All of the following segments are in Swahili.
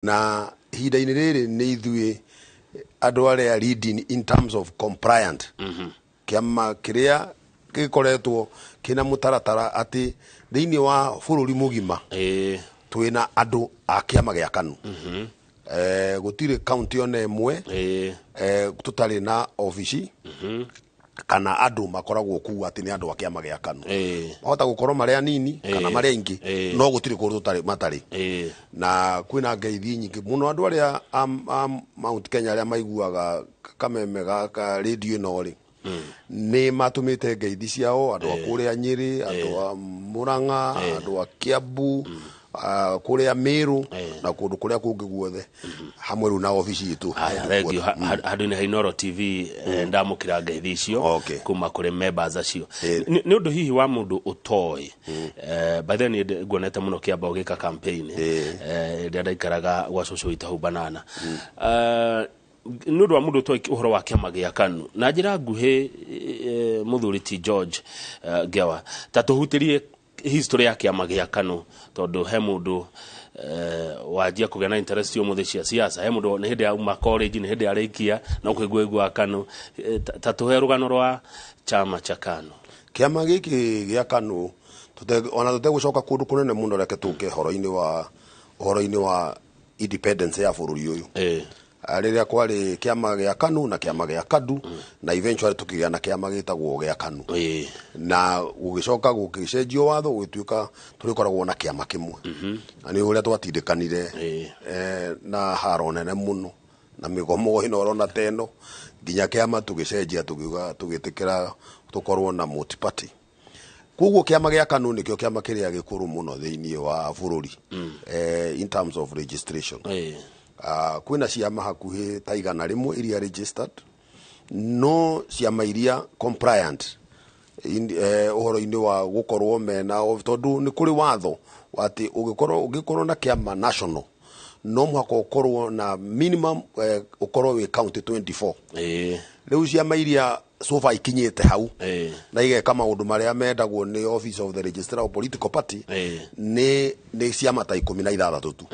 na ihinda-inĩ rĩrĩ nĩ ithuĩ andũ arĩa leading in terms of compliant kĩama kĩrĩa gĩkoretwo kĩna mũtaratara atĩ thĩinĩ wa bũrũri mũgima twĩna andũ a kĩama gĩa KANU gũtirĩ county ona ĩmwe tũtarĩ na ofici kana andũ makoragwo kuo atĩ nĩ andũ a kĩama gĩa KANU mahota gũkorwo marĩa nini kana marĩa ingĩ no gũtirĩ kũndũ tũtarĩ matarĩ na kwĩna ngeithi nyingĩ mũno andũ arĩa Mount Kenya arĩa maiguaga kameme gaka radio ĩno rĩ nĩ matũmĩte ngeithi ciao andũ a kũrĩa Nyĩrĩ andũ a Murang'a andũ a Kiambu kũrĩa Meru na kũndũ kũrĩa kũngĩ guothe hamwe rĩu na ofici itũ handũ-inĩ ha Inooro TV ndamũkĩra ngeithi icio kuma kũrĩ members acio nĩ ũndũ hihi wa mũndũ ũtoĩ by then nguonete mũno Kĩamba ũgĩka campaign rĩrĩa ndaikaraga gwa cũcũ witũ hau Banana nĩ ũndũ wa mũndũ ũtoĩ ũhoro wa kĩama gĩa KANU na njĩra nguhĩ mũthuri ti George Ngewa ta tũhutĩrie history ya kĩama gĩa KANU tondũ he mũndũ wajia kũgĩa na interest ũmũthĩ cia siasa he mũndũ nĩ hĩndĩ ya uma college nĩ hĩndĩ ya rĩkia na kũigua KANU ta tũhe rũgano rwa chama cha KANU kĩama gĩkĩ gĩa KANU ona tũtegũcoka kũndũ kũnene mũno reke tũke ũhoro-inĩ wa independence ya bũrũri ũyũ rĩrĩa kwarĩ kĩama gĩa KANU na kĩama gĩa KADU na eventually tukĩgĩa na kĩama gĩtagwo gĩa KANU na gũgĩcoka gũgĩcenjio watho gũgĩtuĩka tũrĩkoragwo na kĩama kĩmwe na nĩ ũrĩa twatindĩkanire na haro nene mũno na mĩgomo ĩno ũrona ta ĩno nginya kĩama tũgĩcenjia tũgĩtĩkĩra tũkorwo na multi party koguo kĩama gĩa KANU nĩkĩo kĩama kĩrĩa gĩkũrũ mũno thĩinĩ wa bũrũri in terms of registration kwĩna ciama hakuhĩ ta 100 iria registered no ciama iria compliant ũhoro-inĩ wa gũkorwo mena tondũ nĩ kũrĩ watho atĩ ũngĩkorwo na kĩama national no mũhaka ũkorwo na minimum ũkorwo wĩ county 24 rĩu ciama iria sofa ikinyĩte hau na igeka maũndũ marĩa mendagwo nĩ office of the registrar of political party nĩ ciama ta 16 tu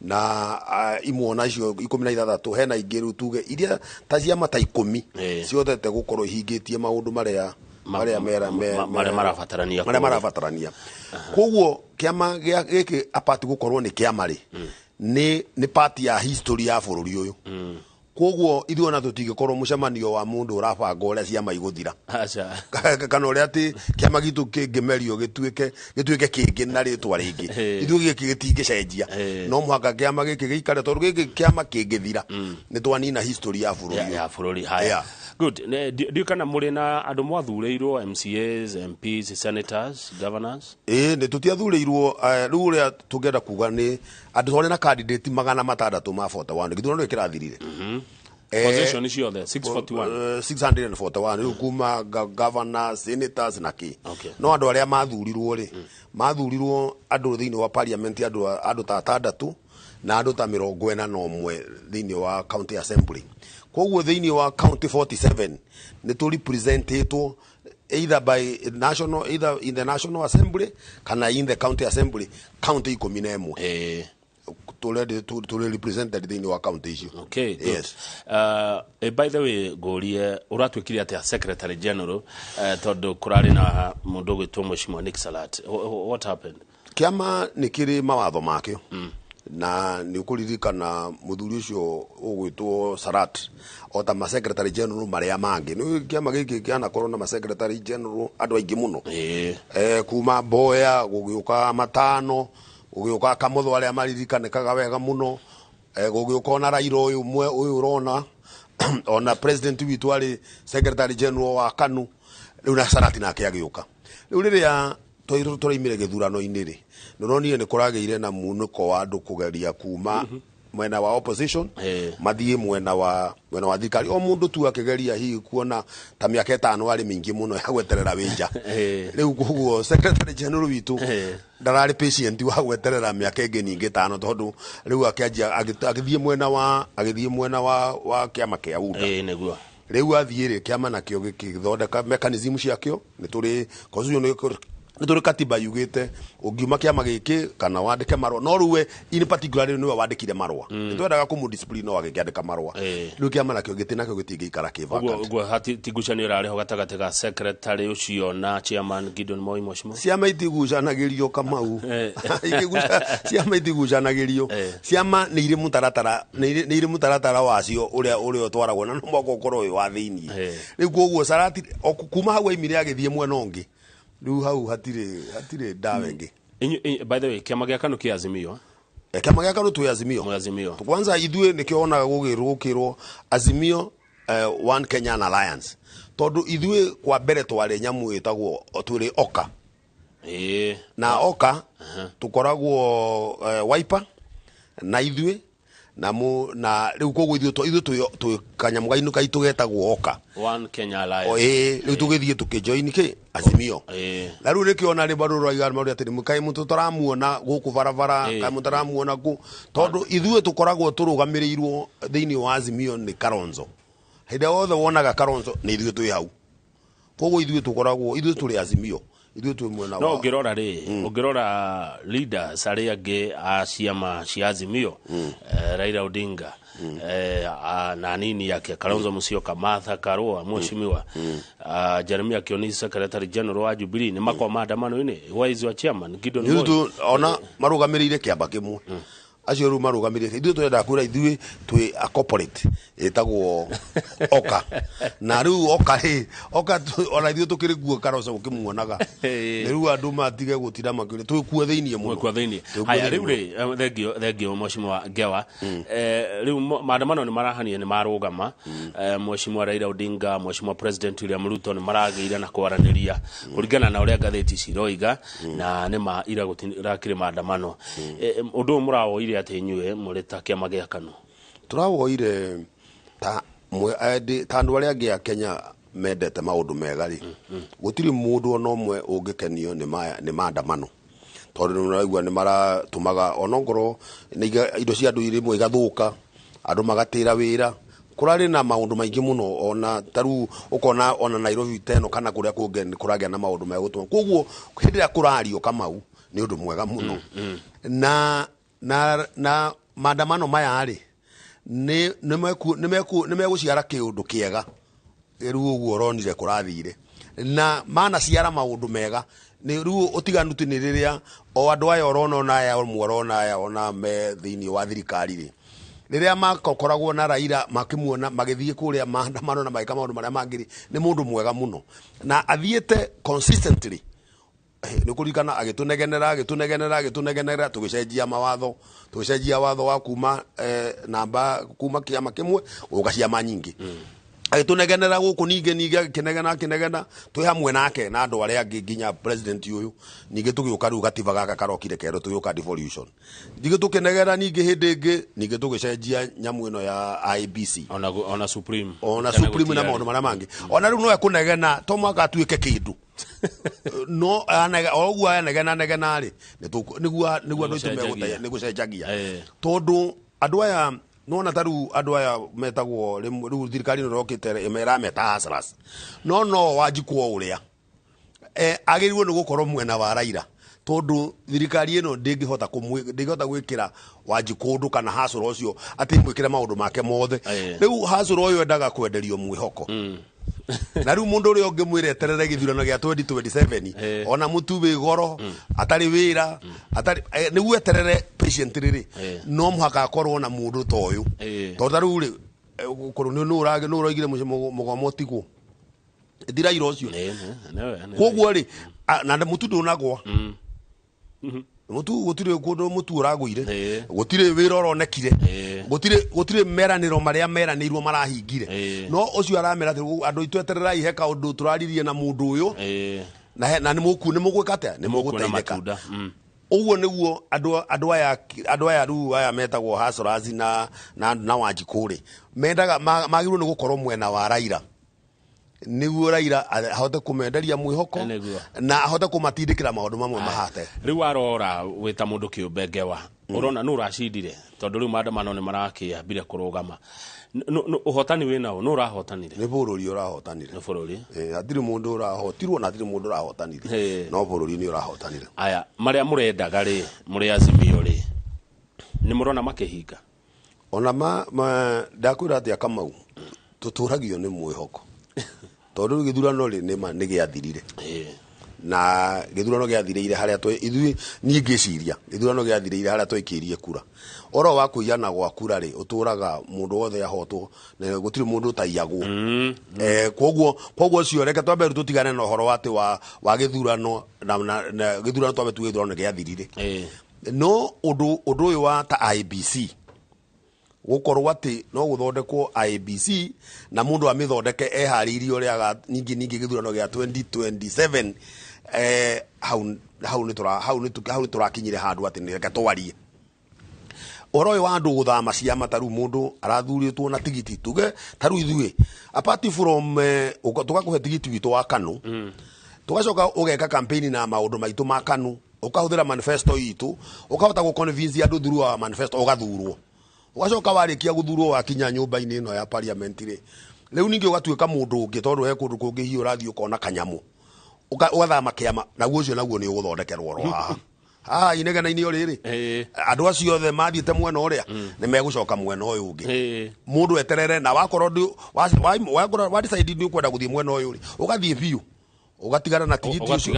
na imwona icio 16 hena ingĩ rĩu tuge iria ta ciama ta 10 ciotete gũkorwo ihingĩtie maũndũ marĩa marabatarania koguo kĩama gĩkĩ apart gũkorwo nĩ kĩama rĩ nĩ party ya history ya bũrũri ũyũ koguo ithuĩ ona tũtingĩkorwo mũcemanio wa mũndũ ũrabanga ũrĩa ciama igũthira kana ũrĩa atĩ kĩama gitũ kĩngĩmerio gĩtuĩke kĩngĩ na rĩtwa rĩngĩ ithuĩ gĩkĩ gĩtingĩcenjia no mũhaka kĩama gĩkĩ gĩikare tondũ gĩkĩ kĩama kĩngĩthira nĩ twanina history ya bũrũri haya good ndiũ kana mũrĩ na andũ mwathurĩirwo MCAs MPs senators governors nĩ tũtiathurĩirwo rĩu ũrĩa tũngĩenda kuga nĩ andũ twarĩ na candidate 641 gĩthurano kĩrathirire position is your there 641 rĩu kuma governor senators na kĩ no andũ arĩa mathurirwo andũ thĩinĩ wa parliament andũ ta 6 na andũ ta 41 thĩinĩ wa county assembly koguo thĩinĩ wa county 47 nĩ tũ representatwo either in the national assembly kana in the county assembly county 11 to represented thĩinĩ wa county icio yes by the way gorie ũratwĩkire atĩa secretary general tondũ kũrarĩ na mũndũ gwĩtwo Mheshimiwa Nick Salat what happened kĩama nĩ kĩrĩ mawatho makĩo na nĩ ũkũririkana mũthuri ũcio ũgwĩtwo Salat o ta secretary general marĩa mangĩ nĩ kĩama gĩkĩ kĩanakorwo na secretary general andũ aingĩ mũno kuma Mboya gũgĩũka Matano gũgĩũka Kamotho arĩa maririkanĩkaga wega mũno gũgĩũka na Raila ũyũ ũrona ona president witũ arĩ secretary general wa KANU rĩu na Salat nake agĩũka rĩu rĩrĩa tũraimire gĩthurano-inĩ rĩ nĩronire nĩ kũragĩire na munũko wa andũ kũgeria kuma mwena wa opposition mathiĩ mwena wa thirikari o mũndũ tu akĩgeria hihi kuona ta mĩaka 5 arĩ mĩingĩ mũno ya gweterera wĩnja rĩu koguo secretary general witũ ndararĩ patient wa gweterera mĩaka ĩngĩ ningĩ 5 tondũ rĩu akĩanjia agĩthiĩ mwena wa kĩama kĩa UDA nĩguo rĩu athiĩ rĩ kĩama nakĩo gĩkĩthondeka mechanism ciakĩo nĩ tũrĩ constitution nituri katiba yugite ungiuma kiama giki kana wandike marwa no ruwe in particular niwe wandikire marwa nitwendaga kumu discipline no agiandika marwa riu kiama nakio gitina kio gitingikara kivaka ugo hati tigucanio rariho gatagati ga secretary ucio na chairman Gideon Moi Mwashimo ciama itigucanagirio Kamau ciama itigucanagirio ciama ni iri mutaratara wacio uria utwaragwo na no moko korwo wa thiini riu koguo Sarati kuma hau imire agithie mwena ungi riu hau hatire dawa ingi. By the way, kiama gĩa KANU kia Azimio kiama gĩa KANU tu Azimio kwanza ithue nikionaga gugirukirwo Azimio One Kenyan Alliance tondu ithue kwa mbere twari nyamu itagwo turi OKA na OKA tukoragwo Wiper na ithue na riu koguo ithue tu kanyamu gainu kaitu getagwo OKA One Kenya Alliance riu tugithie tukijoin ki Azimio na riu rikiona ri baru roigar mauri atiri mukai mutu turamuona guku barabara kai mutaramuona ku tondu ithue tukoragwo turugamirirwo thiini wa Azimio ni Kalonzo hide othe wonaga Kalonzo ni ithue tu hau koguo ithue tukoragwo ithue turi Azimio ithue tu mwena no ungirora leaders aria angi a ciama cia Azimio Raila Odinga na nini yake Kalonzo Musyoka Martha Karua Mheshimiwa Jeremia Kioni Secretary General wa Jubilee ni makwa maandamano-ini wise wa chairman Gideon Moi ona marugamirire kiamba kimwe acio ru marugamirire ithuĩ twenda kwĩra ithuĩ twĩ a corporate ĩtagwo OKA na rĩu OKA ona ithuĩ tũkĩrĩ guo Kalonzo ũkĩmuonaga rĩu andũ matige gũtira makĩria twĩkuo thĩinĩ mũno haya rĩu rĩ thengio Mheshimiwa Ngewa rĩu maandamano nĩ marahania nĩ marũgama Mheshimiwa Raila Odinga Mheshimiwa President William Ruto nĩ maragĩire na kwaranĩria kũringana na ũrĩa ngathĩti ciroiga na nĩ ma ira gũtirakĩrĩ maandamano ũndũ mũrawoire ati inyue muri ta kiama gĩa KANU turawoire ta andu aria angi a Kenya mendete maundu mega ri gutiri mundu ona umwe ungikenio ni maandamano tondu nuraigua ni maratumaga onongoro indo cia andu irimwe igathuka andu magatira wira kurari na maundu maingi muno ona taru ukona ona Nairobi teno kana kuria kunge kuragia na maundu mega gutuma koguo hindi ya kurario Kamau ni undu mwega muno na maandamano maya ari ni meguciara kiundu kiega riu uguo ronire kurathire na mana ciara maundu mega ni riu utiganu ti ni riria o andu aya orona aya orona aya ona me thiini wa thirikari ri riria makoragwo na Raila makimuona magithie kuria maandamano na maika maundu maria mangiri ni mundu mwega muno na athiete consistently nukurikana agitunegenera tugicenjia mawatho tugicenjia watho wa kuma namba kuma kiama kimwe uga ciama nyingi agitunegenera guku ninge kinegena twi hamwe nake na andu aria angi nginya president uyu ninge tugiuka riu gatiba gaka karokire kero tugiuka devolution ninge tukinegera ninge hindi ingi ninge tugicenjia nyamu ino ya IBC ona supreme na maundu maria mangi ona riu no ekunegena to mwaka atuike kindu no oguo anegena ri niguo andu itumegutaya nigucenjagia tondu andu aya nona taru andu aya metagwo riu thirikari rokite emera meta hustlers no wajikwo uria agirirwo ni gukorwo mwena wa Raila tondu thirikari ino ndingihota gwikira wajikundu kana hustle ucio ati mwikire maundu make mothe riu hustle uyu endaga kwenderio mwihoko na riu mundu uri ungi mwire terere githurano gia 2027 ona mutubi goro atari wira atari niguo terere patient riri no muhaka akorwo na mundu toyu tondu riu ri ukorwo no uragire mugomo tigu ndirairo ucio koguo ri na mutu ndunagwa mutu gutire kundu mutu uragwire gutire wira oronekire gutire meraniro maria meranirwo marahingire no ucio aramera andu itwetererai he kaundu turaririe na mundu uyu na ni mugwika atia ni muguteithika uguo niguo andu aya riu aya metagwo hustlers na Wanjikuri mendaga magirwo ni gukorwo mwena wa Raila niguo Raila ahote kumenderia mwihoko na ahote kumatindikira maundu mamwe mahate riu arora wita mundu kiumbe ngewa urona nu racindire tondu riu maandamano ni marakiambire kurugama uhotani wina u nu rahotanire ni bururi urahotanire ni bururi atiri mundu urahotirwo na atiri mundu urahotanire no bururi ni urahotanire aya maria murendaga ri muri Azimio ri ni murona makihinga ona ma ndakwira atia Kamau tuturagio ni mwihoko tondu githurano ri ni giathirire na githurano giathirire haria ithui ni ngiciria githurano giathirire haria twikirie kura oro wa kuiana gwa kura ri uturaga mundu wothe ahotwo na gutiri mundu taiyagwo koguo cio reke twambe tutigane na horo wati wa githurano na githurano twambe tu githurano giathirire no undu uyu wa ta IBC gukorwo ati no guthondekwo IBC na mundu amithondeke ehariirie uria ningi githurano gia 2027 hau ni turakinyire handu ati ni reke twarie oro wa andu guthama ciama taru mundu arathuritwo na tigiti tuge taru ithui apart from tugakuhe tigiti witu wa KANU tugacoka ugeka campaign na maundu maitu ma KANU ukahuthira manifesto itu ukahota gu convince andu through wa manifesto ugathurwo ugacoka warikia guthurwo wakinya nyumba-ini ino ya parliament riu ningi ugatuika mundu ungi tondu he kundu kungi hi urathii ukona kanyamu ugathama kiama naguo ucio naguo ni uguthondekerwo ro haha inegena-ini riri andu acio othe mathiite mwena uria ni megucoka mwena uyu ungi mundu eterere na wakorwo wa decide ni ukwenda guthii mwena uyu ri ugathii biu ugatigana na tigiti ucio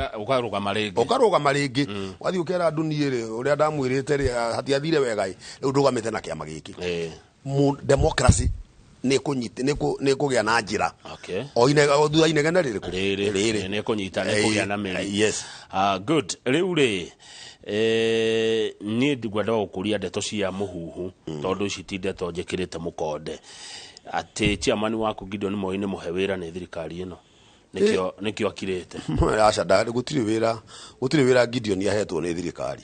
ukarugama ringi wathi ukera andu nie ri uria ndamwirite ri hatiathire wega riu ndugamite na kiama giki democracy ni kugia na njira o thutha inegene riri ni kunyita ni kugia na meri yes good riu ri ni ngwenda gukuria ndeto cia muhuhu tondu citindeto njikirite mukonde ati chairman waku Gideon Moi ni muhe wira ni thirikari ino nikio akirite aca gutiri wira Gideon ahetwo ni thirikari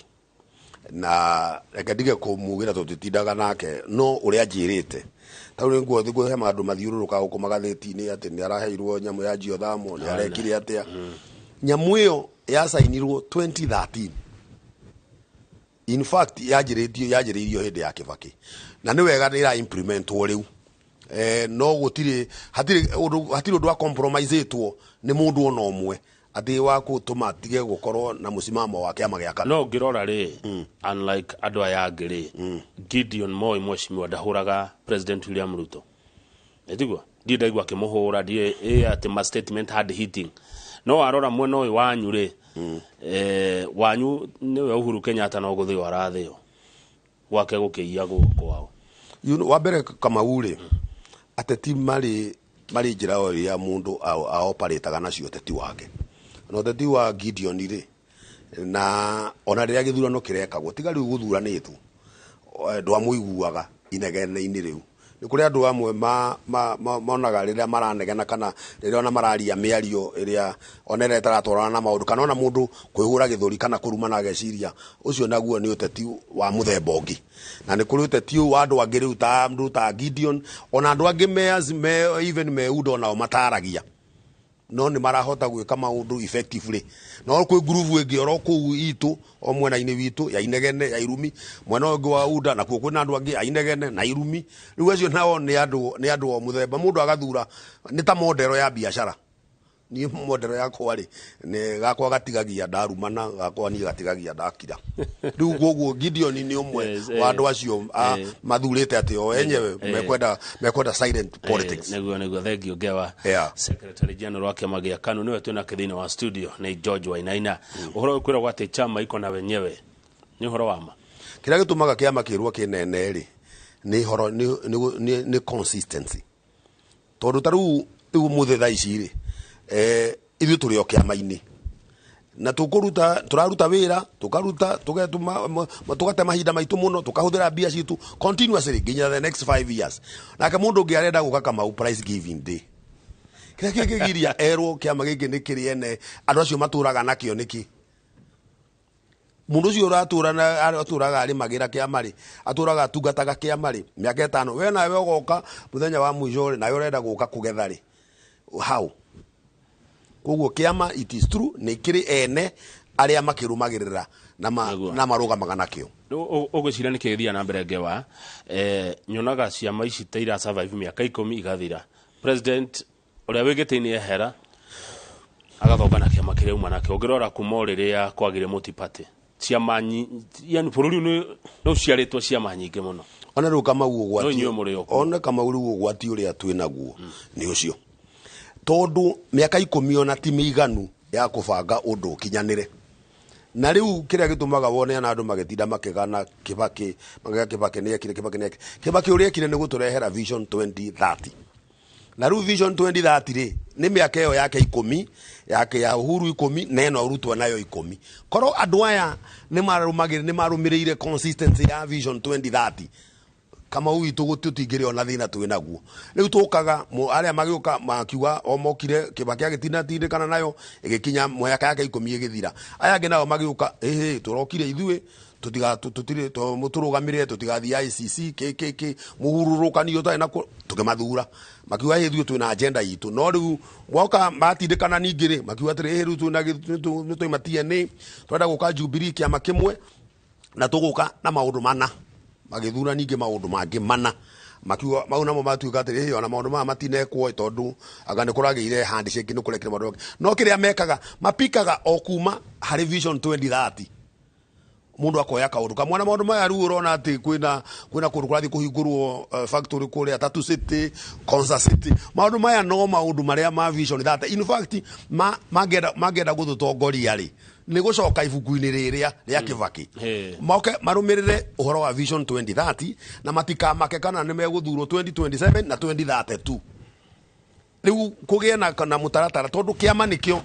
na reke ndige kumugira tutitindaga nake no uria njirite tauri nguo thigo he mandu mathiururuka guku magatheti-ini ati ni araheirwo nyamu ya Geothermal ni arekire atia nyamu iyo yasainirwo 2013 in fact yajiririo hindi ya Kibaki na ni wega ira implement wo riu no gutiri hatiri undu wa compromise etwo ni mundu ona omwe ati wa gutuma tige gukorwo na musimamo wa kiama gia KANU no ngirora ri unlike andu aya angiri Gideon Moi mweshimiwa ndahuraga President William Ruto etigwa ndaigwa kimuhura ati ma statement hard hitting no arora mwena uyu wanyu ri wanyu niwe Uhuru Kenyatta no guthio arathio gwake gukiia kwao wa mbere Kamau ri ateti mari njira ya mundu operataga nacio teti wake no teti wa Gideon ri na ona riria githurano kirekagwo tiga riu guthuranitwo ndwamuiguaga inegene-ini riu ni kuri andu amwe monaga riria maranegena kana riria ona mararia miario iria onere itaratwarana na maundu kana ona mundu kwihura githuri kana kurumana ageciria ucio naguo ni uteti wa muthemba ungi na ni kuri uteti wa andu angi riu ta mndu ta Gideon ona andu angi even meudo nao mataragia no ni marahota gwika maundu effectively no kwi groove ingi oro ku itu o mwena-ini witu ya inegene ya irumi mwena ungi wa UDA na kuo kwina andu angi ya inegene na irumi riu acio nao ni andu o muthemba mundu agathura ni ta modero ya biashara ni modero yakwa ri ni gakwa gatigagia ndarumana gakwa ni gatigagia ndakira riu goguo Gideon ni umwe wa andu acio mathurite ati o enyewe mekwenda silent politics neguo thengio ngewa Secretary General wa kiama gia KANU niwe twina kithini wa studio ni George Wainaina uhoro kwira gwate chama iko na wenyewe ni uhoro wama kira gitumaga kiama kirwa kinene ri ni horo ni consistency tondu taru muthe ici ri ithu turi o kiama-ini na turaruta wira tukaruta tugate mahinda maitu muno tukahuthira mbia citu continuously nginya the next 5 years nake mundu ungi arenda guka Kamau prize giving day kira kigiria erwo kiama giki ni kiriene andu acio maturaga nakio niki mundu ucio aturaga ari magira kiama ri aturaga tungataga kiama ri miaka 5 we nawe ugoka muthenya wa mwisho ri nawe urenda guka kugetha ri how koguo kiama it is true ni kiri ene aria makirumagirira na marugamaga nakio ugwicira nikithia na mbere ngewa nyonaga ciama ici teira survive miaka 10 igathira president uria wigite ni ehera agathoka na kiama kiria uma nakio ngirora kuma riria kwagire multi-party ciama yani bururi no ciaritwo ciama nyingi muno ona ru kama ugwati ona kama uru ugwati uria twinaguo ni ucio tondu miaka 10 ona ti miganu ya kubanga undu kinyanire na riu kiria gitumaga wone na andu magetinda makegana Kibaki ni ekire Kibaki uria ekire ni guturehera vision 2030 na riu vision 2030 ri ni miaka iyo yake 10 yake ya Uhuru 10 neno urutwa nayo 10 koro andu aya ni marumirire consistency ya vision 2030 kama uitu gututigiire ona thina twinaguo riu tukaga aria magiuka makiuga omokire Kibaki agitina tindikana nayo igikinya mwaka yake 10 igithira aya ange nao magiuka turokire ithuĩ tutire muturugamirire tutigathi ICC KKK muhururukanio tari nako tukimathura makiuga ithuĩ twina agenda itu no riu gwoka matindikana ningire makiuga atiri riu twina nitoi TNA twenda guka Jubilee kiama kimwe na tuguka na maundu mana magithura ninge maundu mangi mana makiuga mau namo matuika atiri ona maundu ma matinekwo tondu aga ni kurageire handshake ni kurekera maundu no kiria mekaga mapikaga okuma hari vision 2030 mundu akoya kaundu kamwe na maundu maya riu urona ati kwina kundu kurathi kuhingurwo factory kuria Tatu City Konza City maundu maya no maundu maria ma vision 30 in fact magenda guthutongoria ri ni gucoka ibuku-ini riria ria Kibaki moke marumirire uhoro wa vision 2030 na matikamake kana ni meguthurwo 2027 na 2032 riu kugie na mutaratara tondu kiama nikio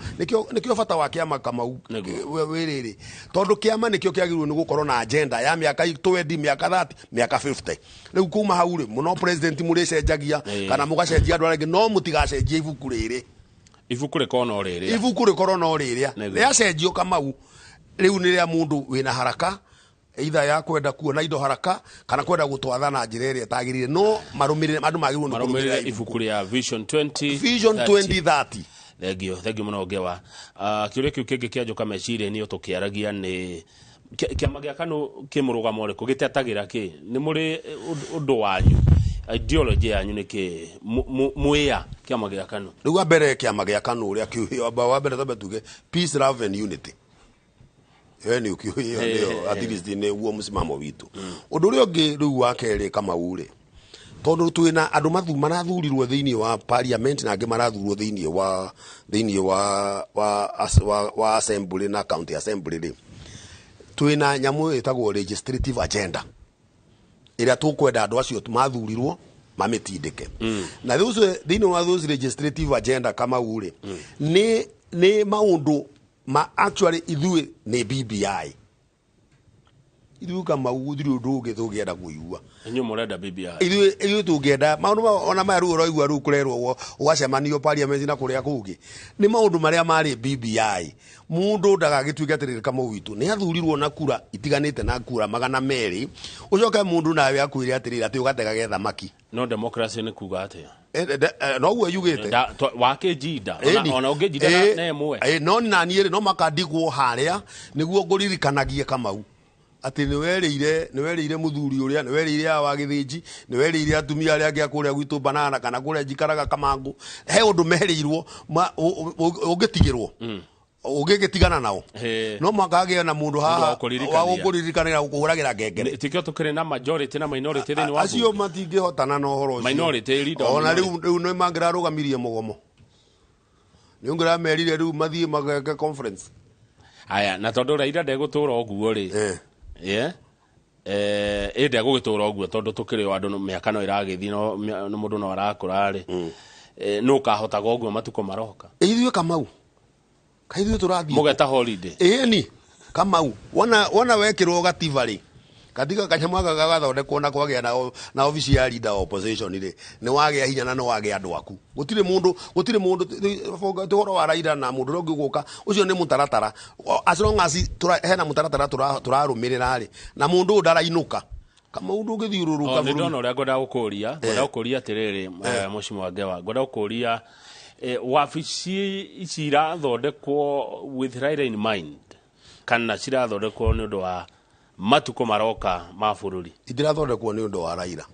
bata wa kiama kama wiriri tondu kiama nikio kiagirwo ni gukorwo na agenda ya miaka 20 miaka 30 miaka 50 riu kuma hau ri muno president muricenjagia kana mugacenjia andu arenge no mutigacenjia ibuku riri ibuku rikoro no riria ria cenjio Kamau riu ni ria mundu wina haraka either ya kwenda kuona indo haraka kana kwenda gutwatha na njira iria tagirire no marumirire andu magirwo ni kurumira ibuku ria vision 2030 thegio muno ngewa kiuria kiu kingi kiajoka meciria ni tukiaragia ni kiama gia KANU kimurugamo riku gitetagira ki ni muri undu wanyu ideology yanyu ni ki muia kiama gia KANU riu ambere kiama gia KANU uria kiu wa mbere tobe tuge peace love and unity yani ukiyo at least ni uo musimamo witu undu uri ungi riu wa keri kama ure tondu twina andu marathurirwo thiini wa parliament na angi marathurwo thiini wa assembly na county assembly ri twina nyamu itagwo legislative agenda iria tukwenda andu acio mathurirwo mamitindike na thiini wa those legislative agenda kama ure ni maundu ma actually ithuĩ ni BBI ithuĩ kama uthiri undu ungithugienda kuigua enyu murenda BBI ithuĩ tungienda maundu ona maya riu uroigua riu kurerwo ugacemanio parliament na kuria kungi ni maundu maria mari BBI mundu ndagagituike atiriri kama witu ni athurirwo na kura itiganite na kura 200 ucoke mundu nawe akwire atiriri ati ugategaga thamaki no democracy ni kuga atia no uwe yugite wake jida ona ungejida na emwe no nani no makandigwo haria niguo nguririkanagie Kamau ati ni werire muthuri uria ni werire wa githiji ni werire atumia aria angi akuria gwitu banana kana kuria jikaraga Kamangu he undu merirwo ungitigirwo ugigitigana nao no makage na mundu haha wa gukuririkana gukuhuragira ngengere tikio tukire na majority na minority thini wa acio matingihotana no horo ucio minority leader ona riu no mangira rugamirie mugomo ni ungira merire riu mathie mageke conference aya na tondu Raila ndegutura oguo ri ende gugitura oguo tondu tukire andu no miaka no iragithi no mundu no arakura ri no kahotaga oguo matuko maroka ithuĩ Kamau kaithuĩ turathi mugeta holiday ni Kamau wana wekirwo gatiba ri katika kanyamaga gagathondekwo na kwagia na ofisi ya leader opposition ri ni wagia hinya na no wagia andu aku gutire mundu tuhoro wa Raila na mundu rongi guka ucio ni mutaratara as long as hena mutaratara turarumirira ri na mundu ndarainuka kama undu ungithiururuka ni ndona uria ngoda gukuria atiriri mushimo wa ngewa ngoda gukuria wabici ici irathondekwo with Raila in mind kana cirathondekwo nĩ ũndũ wa matuko maroka ma bũrũri? Itirathondekwo nĩ ũndũ wa Raila.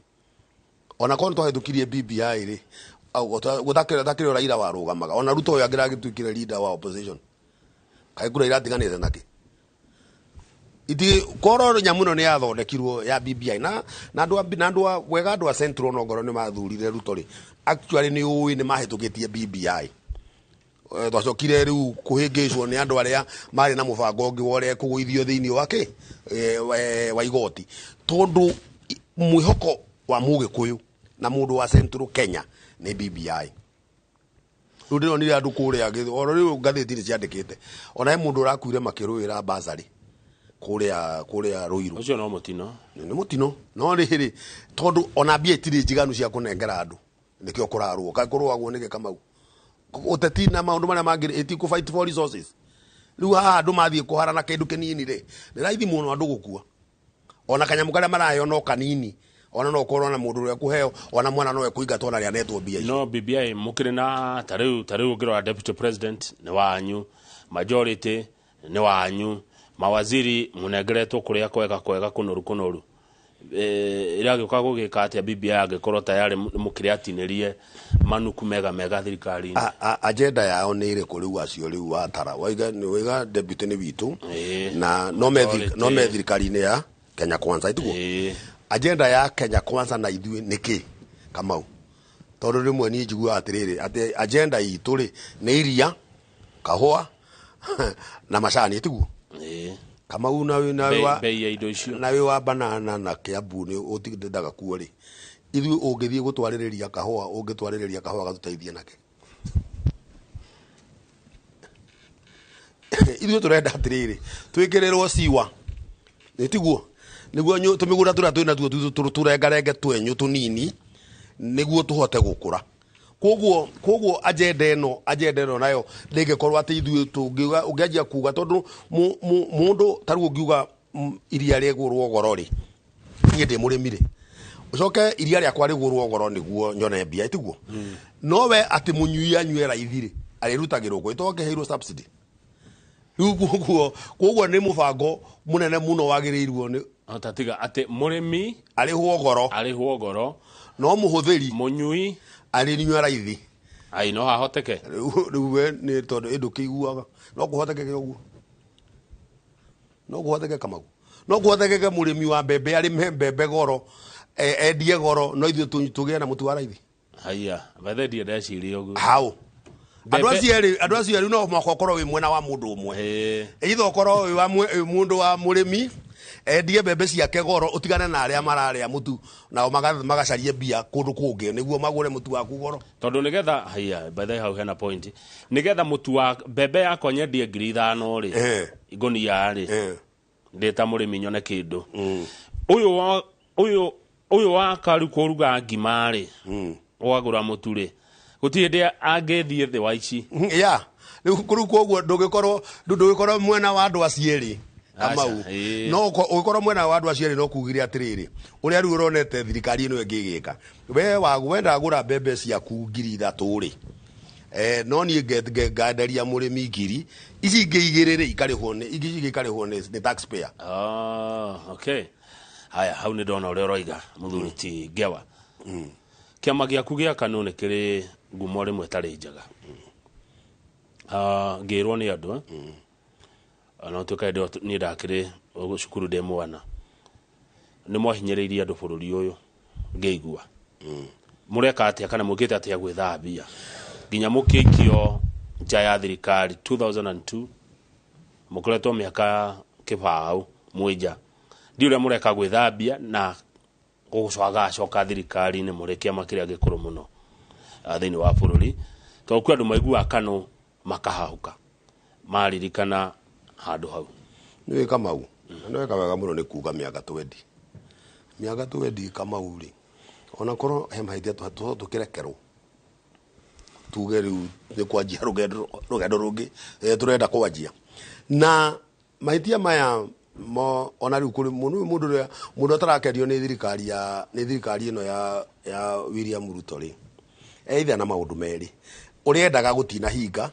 Ona korwo twahĩtũkirie BBI rĩ, gũtakĩrĩ Raila warũgamaga. Ona Ruto ũyũ angĩragĩtuĩkire leader wa opposition, kaĩ kura iratiganĩte nake? Korwo nyamũ ĩno nĩ yathondekirwo ya BBI na andũ wega andũ a Central Nongoro nĩ mathurire Ruto rĩ, actually nĩ ũĩ nĩ mahĩtũkĩtie BBI. Twacokire rĩu kũhĩngĩcwo nĩ andũ arĩa marĩ na mũbango ũngĩ wa ũrĩa kũgũithio thĩinĩ wa igoti, tondũ mwĩhoko wa Mũgĩkũyũ na mũndũ wa Central Kenya nĩ BBI. Rĩu ndĩronire andũ kũrĩa oro rĩu ngathĩti nĩ ciandĩkĩte ona he mũndũ ũrakuire makĩrũĩra basarĩ kũrĩa Ruiru. Ũcio no mũtino. Nĩ mũtino no rĩrĩ, tondũ ona mbia itirĩ njiganu cia kũnengera andũ nĩkĩo kũrarwo kũrũagwo nĩke Kamau. Ũteti na maũndũ marĩa mangĩ eti ku fight for resources. Rĩu haha andũ mathiĩ kũharana kĩndũ kĩnini rĩ, nĩ raithi mũno andũ gũkua. Ona kanyamũ karĩa maraheo no kanini, ona no korwo na mũndũ ũrĩa kũheo, ona mwana no ekũingatwo na rĩa netwo mbia icio. No BBI mũkĩrĩ na tarĩu ngĩrora deputy president nĩ wanyu, majority nĩ wanyu, mawaziri mũnengeretwo kũrĩa kwega kũnoru. Iragĩũka gũgĩka atĩa BBI angĩkorwo tayari mũkĩrĩ atinĩrie manuku mega thirikari-inĩ? Agenda yao nĩ ĩrĩkũ rĩu acio rĩu watara waiga deputy nĩ witũ na no me thirikari-inĩ ya Kenya Kwanza ituguo. Agenda ya Kenya Kwanza na ithuĩ nĩkĩ Kamau? Tondũ rĩmwe niĩ njiguaga atĩrĩrĩ atĩ agenda itũ rĩ nĩ iria, kahũa na macani ituguo. Kamau na wĩ wa banana na Kiambu nĩ ũtindaga kuo rĩ, ithuĩ ũngĩthiĩ gũtwarĩrĩria kahũa ũngĩtwarĩrĩria kahũa gatũteithie nake? Ithuĩ tũrenda atĩrĩrĩ twĩkĩrĩrwo ciwa nĩtiguo, nĩguo tũmĩgũnda tũrĩa twĩna tuo tũrengarenge twenyũ tũnini nĩguo tũhote gũkũra. Koguo agenda ĩno nayo ndĩngĩkorwo atĩ ithuĩ ũngĩanjia kuga, tondũ mũndũ tarĩu ũngiuga iria rĩgũrwo goro rĩ, niĩ ndĩ mũrĩmi rĩ, ũcoke iria rĩakwa rĩgũrwo goro nĩguo nyone mbia ĩtiguo. No we atĩ mũnyui anyue raithi rĩ, arĩrutagĩrwo kũ? Ĩtongeheirwo subsidy. Rĩu koguo nĩ mũbango mũnene mũno wagĩrĩirwo nĩ otatiga atĩ mũrĩmi arĩhwo goro no mũhũthĩri mũnyui arĩnyua raithi. Ai no hahoteke. Rĩu we nĩ tondũ ĩndũ kĩiguaga no kũhotekeke ũguo, no kũhotekeke Kamau, no kũhotekeke mũrĩmi wa mbembe arĩme mbembe goro endie goro no ithuĩ tũgĩe na mũtu wa raithi? Haya bathendia ndeciria ũguo hau andũ acio erĩ no mwaka ũkorwo wĩ mwena wa mũndũ ũmwe, either ũkorwo wĩ wa mũndũ wa mũrĩmi endie mbembe ciake goro ũtigane na arĩa mararĩa mũtu nao magacarie mbia kũndũ kũngĩ nĩguo magũre mũtu waku goro. Tondũ nĩgetha haya by the hau hena point, nĩgetha mũtu wa mbembe yakwa nyendie 5,000 rĩ igũnia rĩ ndĩ ta mũrĩmi nyone kĩndũ, ũyũ wa karu kũruga ngima rĩ wagũra mũtu rĩ gũtirĩ ndĩ angĩthiĩ thĩ wa ici. Rĩu koguo ndũgĩkorwo mwena wa andũ acio erĩ Kamau, no ũgĩkorwo mwena wa andũ acio erĩ no kugire atĩrĩrĩ ũrĩa rĩu ũronete thirikari ĩno ĩngĩgĩka, we ndagũra mbembe ciaku 3,000 rĩ, no niĩ ngenderia mũrĩmi 1,000 ici ingĩ 2 rĩ ikarĩhwo nĩ taxpayer. Okay, haya hau nĩ ndona ũrĩa ũroiga mũthuri ti Ngewa. Kĩama gĩaku gĩa KANũ nĩ kĩrĩ ngumo rĩmwe tarĩ njega, ngĩrwo nĩ andũ no tukae niĩ ndakĩrĩ cukuru ndĩ mwana nĩ mwahinyĩrĩirie andũ bũrũri ũyũ ngĩigua mũreka atĩa kana mũkĩte atĩa gwĩthambia nginya mũkĩikio nja ya thirikari 2002 mũkoretwo mĩaka kĩbao mwĩnja ndi ũrĩa mũreka gwĩthambia na gũcoka thirikari-inĩ mũrĩ kĩama kĩrĩa gĩkũrũ mũno thĩinĩ wa bũrũri, tondũ kwĩ andũ maiguaga KANũ makahahũka maririkana handũ hau. Nĩ Kamau nĩ weka wega mũno nĩ kuga mĩaka 20 Kamau rĩ, ona korwo he mahĩtia tũkĩrekerwo tuge rĩu nĩ kwanjia rũgendo rũngĩ tũrenda kwanjia na mahĩtia maya ona rĩu kũrĩ mũndũ atarakenio nĩ thirikari ĩno ya William Ruto rĩ, either na maũndũ merĩ, uriendaga gutina hinga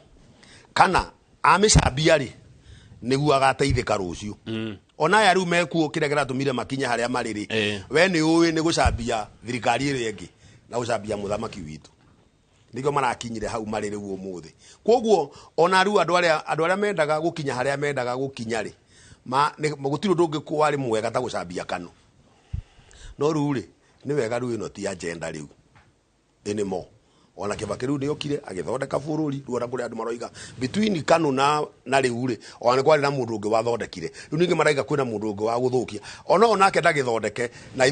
kana amicambia ri niguo agateithika rucio ona ya riu mekuo kire giratumire makinya haria mariri we ni uwi ni gucambia thirikari iri ingi na gucambia muthamaki witu niko marakinyire hau mariri uo muthi koguo ona riu andu aria mendaga gukinya haria mendaga gukinya ri gutiro ndungi kwari mwega ta gucambia Kanu no riu ri ni wega riu ino ti agenda riu anymore ona Kibaki riu niokire agithondeka bururi riu ona kuri andu maroiga between Kanu na riu ri ona kwari na mundu ungi wathondekire riu ningi maraiga kwina mundu ungi wa guthukia ona ake ndagithondeke na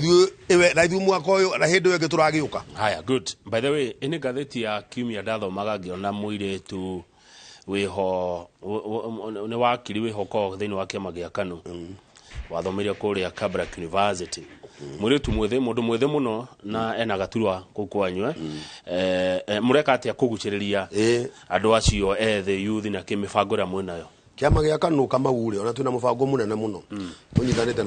ithu mwaka uyu na hindi wengi turagiuka. Haya, good. By the way, ini gatheti ya Kiumia ndathomaga ngiona muiritu wiho ni wakiri wihoko thiini wa kiama gia Kanu wathomeire kuria Kabarak University muiritu mundu mwithe muno na ena gaturwa kukwanywe mureka atia kuguciriria andu acio ethe youth na kimibango ria mwinayo kiama gia Kanu Kamau ona twina mubango munene muno tunyithanite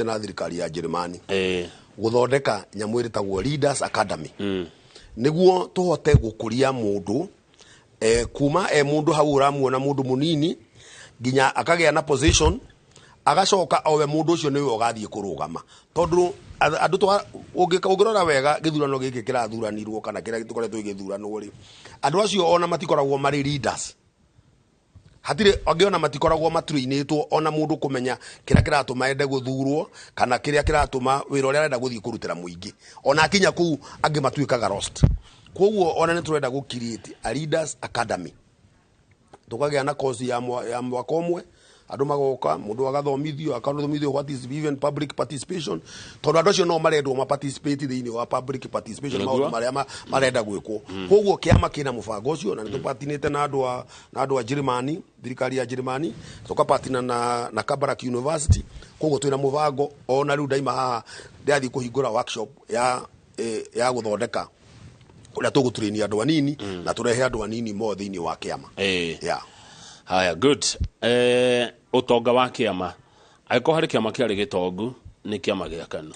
na thirikari ya Jerumani guthondeka nyamu iritagwo Leaders Academy niguo tuhote gukuria mundu kuma mundu hau uramuona mundu munini ginya akagia na position agacoka owe mundu ucio niwe ugathie kurugama tondu andu ungirora wega githurano giki kirathuranirwo kana kira tukoretwo igithuranwo ri andu acio ona matikoragwo mari leaders hatire ongiona matikoragwo maturinitwo ona mundu kumenya kira kiratuma ende guthurwo kana kiria kiratuma wira uria arenda guthie kurutira muingi ona akinya ku angi matuikaga roast koguo ona ni turenda gu create a Leaders Academy tukagia na course ya mwaka umwe andu magoka mundu agathomithio what is even public participation tondu andu acio no marendwo ma participate thiini wa public participation maundu maria marenda gwikwo koguo kiama kina mubango ucio na nitupatinite na andu a Jerumani thirikari ya Jerumani tukapatina na Kabarak University koguo twina mubango ona riu daima haha ndathi kuhingura workshop ya guthondeka uria tuguturenia andu anini na turehe andu anini mo thiini wa kiama haya good utonga wa kiama aiko hari kiama kiari gitongu ni kiama gia Kanu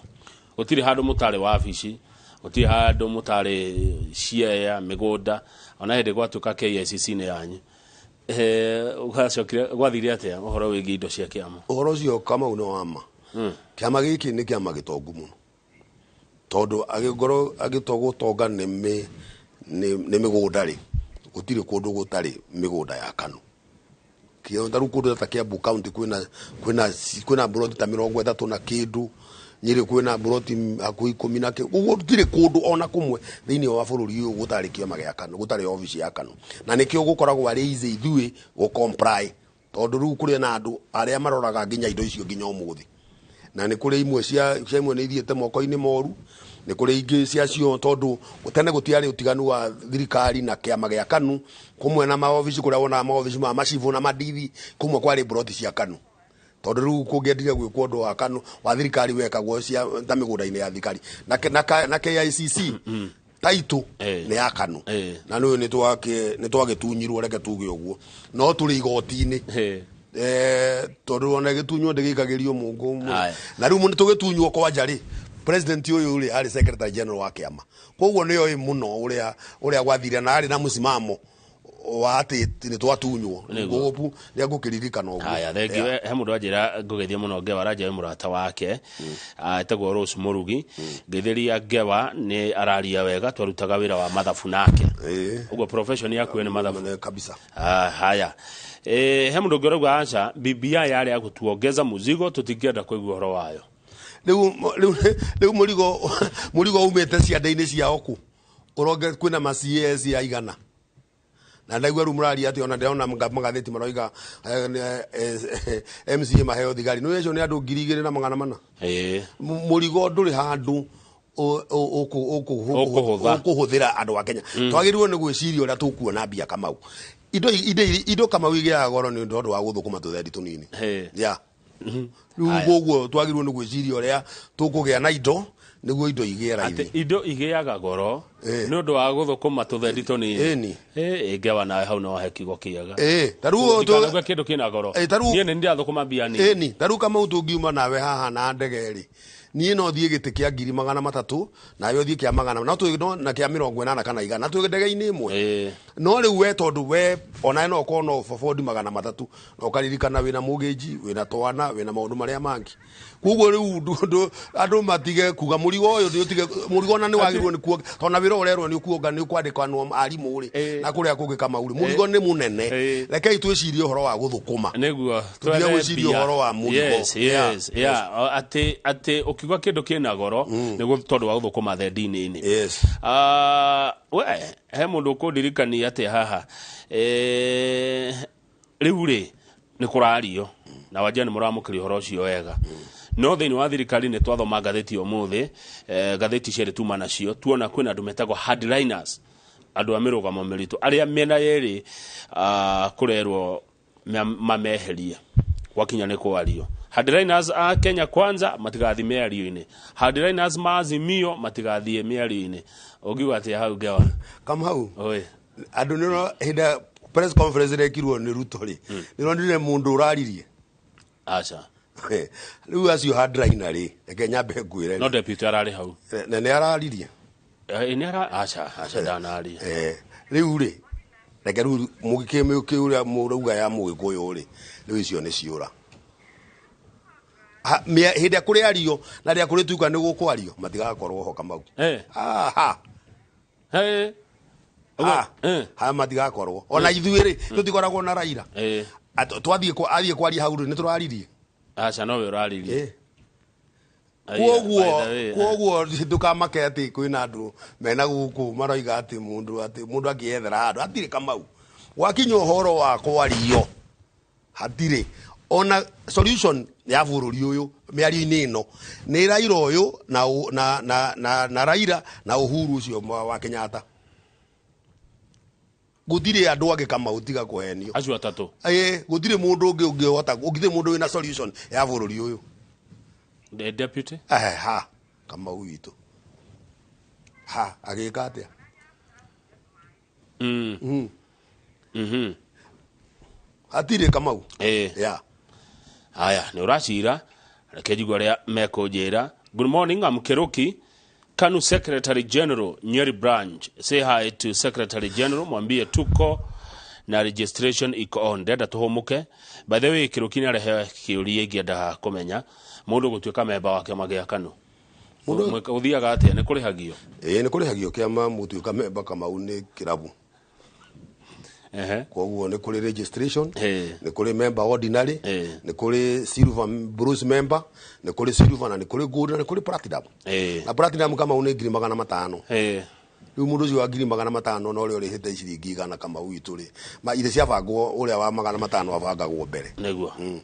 utiri handu mutare wa afici utiri handu mutare share migunda ona hindi gwatuka KICC ni yanyu ugacokire gwathire atia uhoro wigi indo cia kiama uhoro ucio kama uno wama kiama giki ni kiama gitongu muno tondu agitogo tonga ni migunda ri utiri kundu gutari migunda ya Kanu kio ndaru kundu ta Kiambu County kwina broti ta 30 na kindu Nyeri kwina broti akui 10 na kindu ugo utiri kundu ona kumwe thiini wa bururi uyu gutari kiama gia Kanu gutari office ya Kanu na nikio gukoragwo ari ize ithui go comply tondu ru kuri na andu aria maroraga nginya indo icio nginya umuthi na ni kuri imwe cia imwe ni ithiete moko-ini moru ni kuri ingi cia cio tondu tene gutiari utiganu wa thirikari na kiama gia Kanu kumwe na maofisi kuria wona maofisi ma macivu na madivi kumwe kwari broti cia Kanu tondu riu kungiendire gwikwo undu wa Kanu wa thirikari wekagwo cia ta migunda-ini ya thirikari na KICC taitu ni ya Kanu na ni twagitunyirwo reke tuge uguo no turi igoti-ini tondu ona gitunywo ndigikagirio mungu na riu mundu tugitunywo kwa njari president uyu ri ari secretary general wa kiama koguo niyo muno uria gwathire na ari na musimamo wa ati ni twatunywo ngupu ni agukiririkana uguo haya thegi he mundu ajira ngugethia muno Ngewa raja murata wake etagwo Rose Murugi ngetheria Ngewa ni araria wega twarutaga wira wa mathabu nake uguo profession yaku ni mathabu kabisa haya he mundu ngoragwa acha BBI yari agutuongeza muzigo tutingienda kuigua horo wayo riu murigo umete cianda-ini ciao ku uronge kwina ma-CS ya igana na ndaigua riu murari ati ona ndona magatheti maroiga MCA maheo thigari no yecio ni andu 2,400 murigo nduri handu ukuhuthira andu wa Kenya twagirwo ni gwiciria uria tukuona mbia Kamau indo Kamau igia goro ni ndondo wa guthukuma tuthendi tunini Rugo twagirwo ni gwiciria uria tukugia na indo niguo indo igiera ati indo igiaga goro no ndo wa guthukuma tuthendi tunini Ngewa na hau no he kigo kiaga taruo to kindu kina goro nie ni ndia thukuma bia ni taru Kamau tungiuma nawe haha na ndege ri niĩ no thiĩ gĩtĩ kĩa 300,000 na yo thiĩ kĩa 100 na tu na kĩa 80 kana 100 na tu ndege-inĩ ĩmwe no rĩu we tondu we ona no ko no Ford 300 no karirikana wĩna mũgĩnji wĩna twana wĩna maũndũ marĩa mangĩ kuguo rĩu andũ matige kuga mũrigo ũyũ nĩ utige mũrigo na nĩ wagĩrĩrwo nĩ kuo tona wĩra ũrerwo nĩ kuonga nĩ kwandĩkanwo arimũ rĩ na kũrĩa kũngĩ Kamau rĩ mũrigo nĩ mũnene rekei twĩcirie ũhoro wa gũthũkũma nĩguo tũtige gwĩciria ũhoro wa mũrigo ati ukiuga kĩndũ kĩna goro nĩguo tondũ wa gũthũkũma thendi-inĩ we he mũndũ ũkũndirikania atĩ haha rĩu rĩ nĩ kũrario na wanja nĩ mũramũkĩria ũhoro ũcio wega no thĩinĩ wa thirikari nĩ twathoma ngathĩti ũmũthĩ ngathĩti ciarĩ tuma nacio tuona kwĩna andũ metagwo hardliners andũ a mĩrũgamo mĩritũ arĩa mĩena yerĩ kũrerwo mameherie gwakinya nĩ kwario hardliners a Kenya Kwanza matigathi mĩario-inĩ hardliners ma Azimio matigathie mĩario-inĩ ũngiuga atĩ hau ngewa Kamau andũ nĩ hĩndĩ press conference rekirwo nĩ Ruto rĩ nĩronire mũndũ ũraririe acha rĩu acio hardliner rĩ reke nyambe ngwĩre no deputy ararĩ hau na nĩ araririe acha ndanaria rĩu rĩ reke rĩu mũgĩkĩmĩũkĩ ũrĩa mũrauga ya mũgĩkũyũ rĩ rĩu icio nĩ ciũra hĩndĩ kũrĩ ario na rĩa kũrĩ tuka nĩ gũkwario matigakorwo ho Kamau matigakorwo ona ithuĩ rĩ tũtikoragwo na Raila twathiĩ kwaria hau rĩ nĩ tũraririe acha no ũraririe Kuoguo ndukamake atĩ kwĩna andũ mena gũkũ maroiga atĩ mũndũ akĩethera andũ hatirĩ Kamau wakinya ũhoro wa kwario hatirĩ ona solution ya bũrũri ũyũ mĩario-inĩ ĩno nĩ Raila ũyũ na Raila na Uhuru ũcio wa Kenyatta gũtirĩ andũ angĩ Kamau tiga kũhenio acio atatũ gũtirĩ mũndũ ũngĩ ũngĩhota gũtirĩ mũndũ wĩna solution ya bũrũri ũyũ the deputy Kamau witũ agĩka atĩa hatirĩ Kamau haya nĩ ũracira reke njigua arĩa mekũnjĩra good morning I'm Keroki Kanu Secretary General Nyeri Branch say hi to Secretary General mwambie tuko na registration iko on ndenda tuhumuke by the way Keroki nĩ arehe kĩũria ingĩenda kũmenya mũndũ gũtuĩka memba wa kĩama gĩa Kanu mũndũ ũthiaga atĩa nĩ kũrĩhagio nĩ kũrĩhagio kĩama mũtuĩka memba Kamau nĩ kĩrabu koguo nĩ kũrĩ registration nĩ kũrĩ member ordinary nĩ kũrĩ silver bronze member nĩ kũrĩ silver na nĩ kũrĩ gold na nĩ kũrĩ platinum na platinum Kamau nĩ 500,000 rĩu mũndũ ũcio wa 500,000 no ũrĩa ũrĩhĩte ciringi 100 Kamau witũ rĩ ithe ciabangwo ũrĩa wa 500,000 wabangagwo mbere nĩguo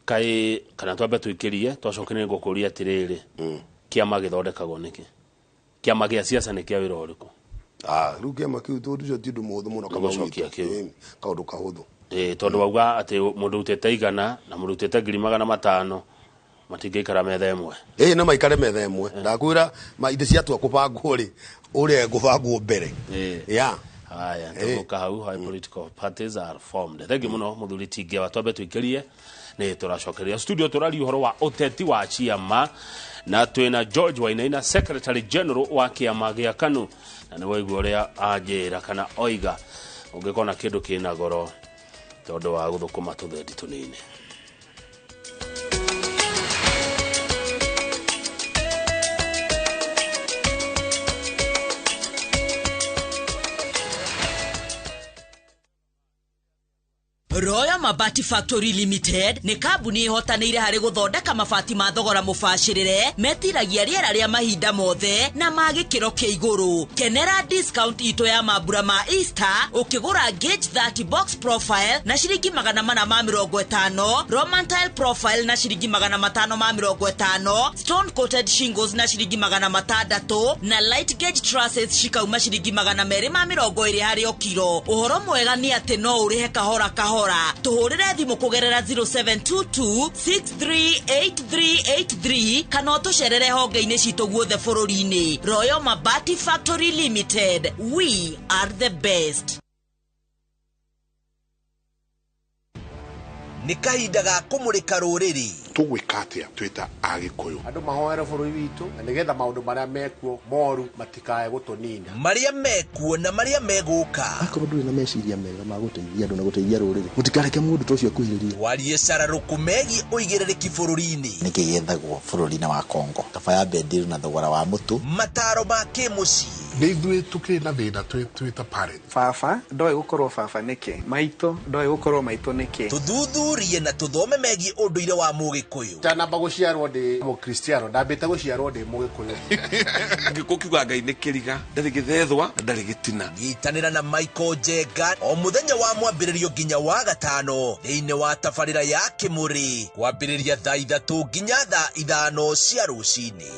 kai kana twambe twĩkĩrie twacokene ngũkũria atĩrĩrĩ kĩama gĩthondekagwo nĩkĩ kĩama gĩa siasa nĩ kĩa wĩra ũrĩkũ rĩu kĩama kĩu tondũ ti ũndũ mũhũthũ mũno Kamau kaũndũ kahũthũ tondũ wauga atĩ mũndũ ũtete 100 na mũndũ ũtete 500 matingĩikara metha ĩmwe na maikare metha ĩmwe ndakwĩra ithe ciatua kũbangwo rĩ ũrĩa ngũbangwo mbere haya tuka hau high political parties are formed thank you muno muthuri Tingewa twambe twĩkĩrie nĩ tũracokeria studio tũrari ũhoro wa ũteti wa ciama na twĩna George Wainaina Secretary General wa kĩama gĩa Kanu na nĩ waigua ũrĩa anjĩra kana oiga ũngĩkona kĩndũ kĩna goro tondũ wa gũthũkũma tũthendi tũnini Royal Mabati Factory Limited ni kambuni ihotanĩire harĩ gũthondeka mabati ma thogora mũbacĩrĩre metiragia rĩera rĩa mahinda mothe na ma gĩkĩro kĩa igũrũ. Kenera discount ito ya mambura ma Easter ukigũra gauge 30 box profile na ciringi 450, Roman tile profile na ciringi 550, stone coated shingles na ciringi 600 na light gauge trusses cikauma ciringi 220 harĩ o kilo. Ũhoro mwega ni atĩ no ũrĩhe kahora kahora. Tuhurire thimu kugerera 0722 638383 kana ũtũcerere honge-inĩ citũ guothe bũrũri-inĩ. Royal Mabati Factory Limited, we are the best. nĩ kahinda ga kũmũrĩka rũrĩrĩ. Tũgwĩka atĩa twĩta Agĩkũyũ? Andũ mahoere bũrũri witũ na nĩgetha maũndũ marĩa mekuo moru matikae gũtũnina. Marĩa mekuo na marĩa megũka. Akorwo ndũrĩ na meciria mega ma gũteithia andũ na gũteithia rũrĩrĩ, mũtikareke mũndũ ũcio akuhĩrĩrie. Twarie cararũku megiĩ ũigĩrĩrĩki bũrũri-inĩ. Nĩkĩ gĩethagwo bũrũri-inĩ wa Kongo? Kaba ya bendiru na thogora wa mũtu. Mataro ma kĩmũciĩ. Nĩ ithuĩ tũkĩrĩ na thĩna twĩta parents. Baba ndoĩ gũkorwo baba nĩkĩ? Maitũ ndoĩ gũkorwo maitũ nĩkĩ? Tũthuthurie na tũthome megiĩ ũndũire wa Mũgĩkũyũ. Ndanamba gũciarwo ndĩ Mũkristiano, ndambĩte gũciarwo ndĩ Mũgĩkũyũ. Ngĩkũ kiuga Ngai nĩ kĩriga, ndarĩ gĩthethwa, ndarĩ gĩtina. Nyitanĩra na Michael Njenga o mũthenya wa mwambĩrĩrio nginya wa gatano thĩinĩ wa tabarĩra ya Kĩmũrĩ kwambĩrĩria thaa 3 nginya thaa 5 cia rũcinĩ.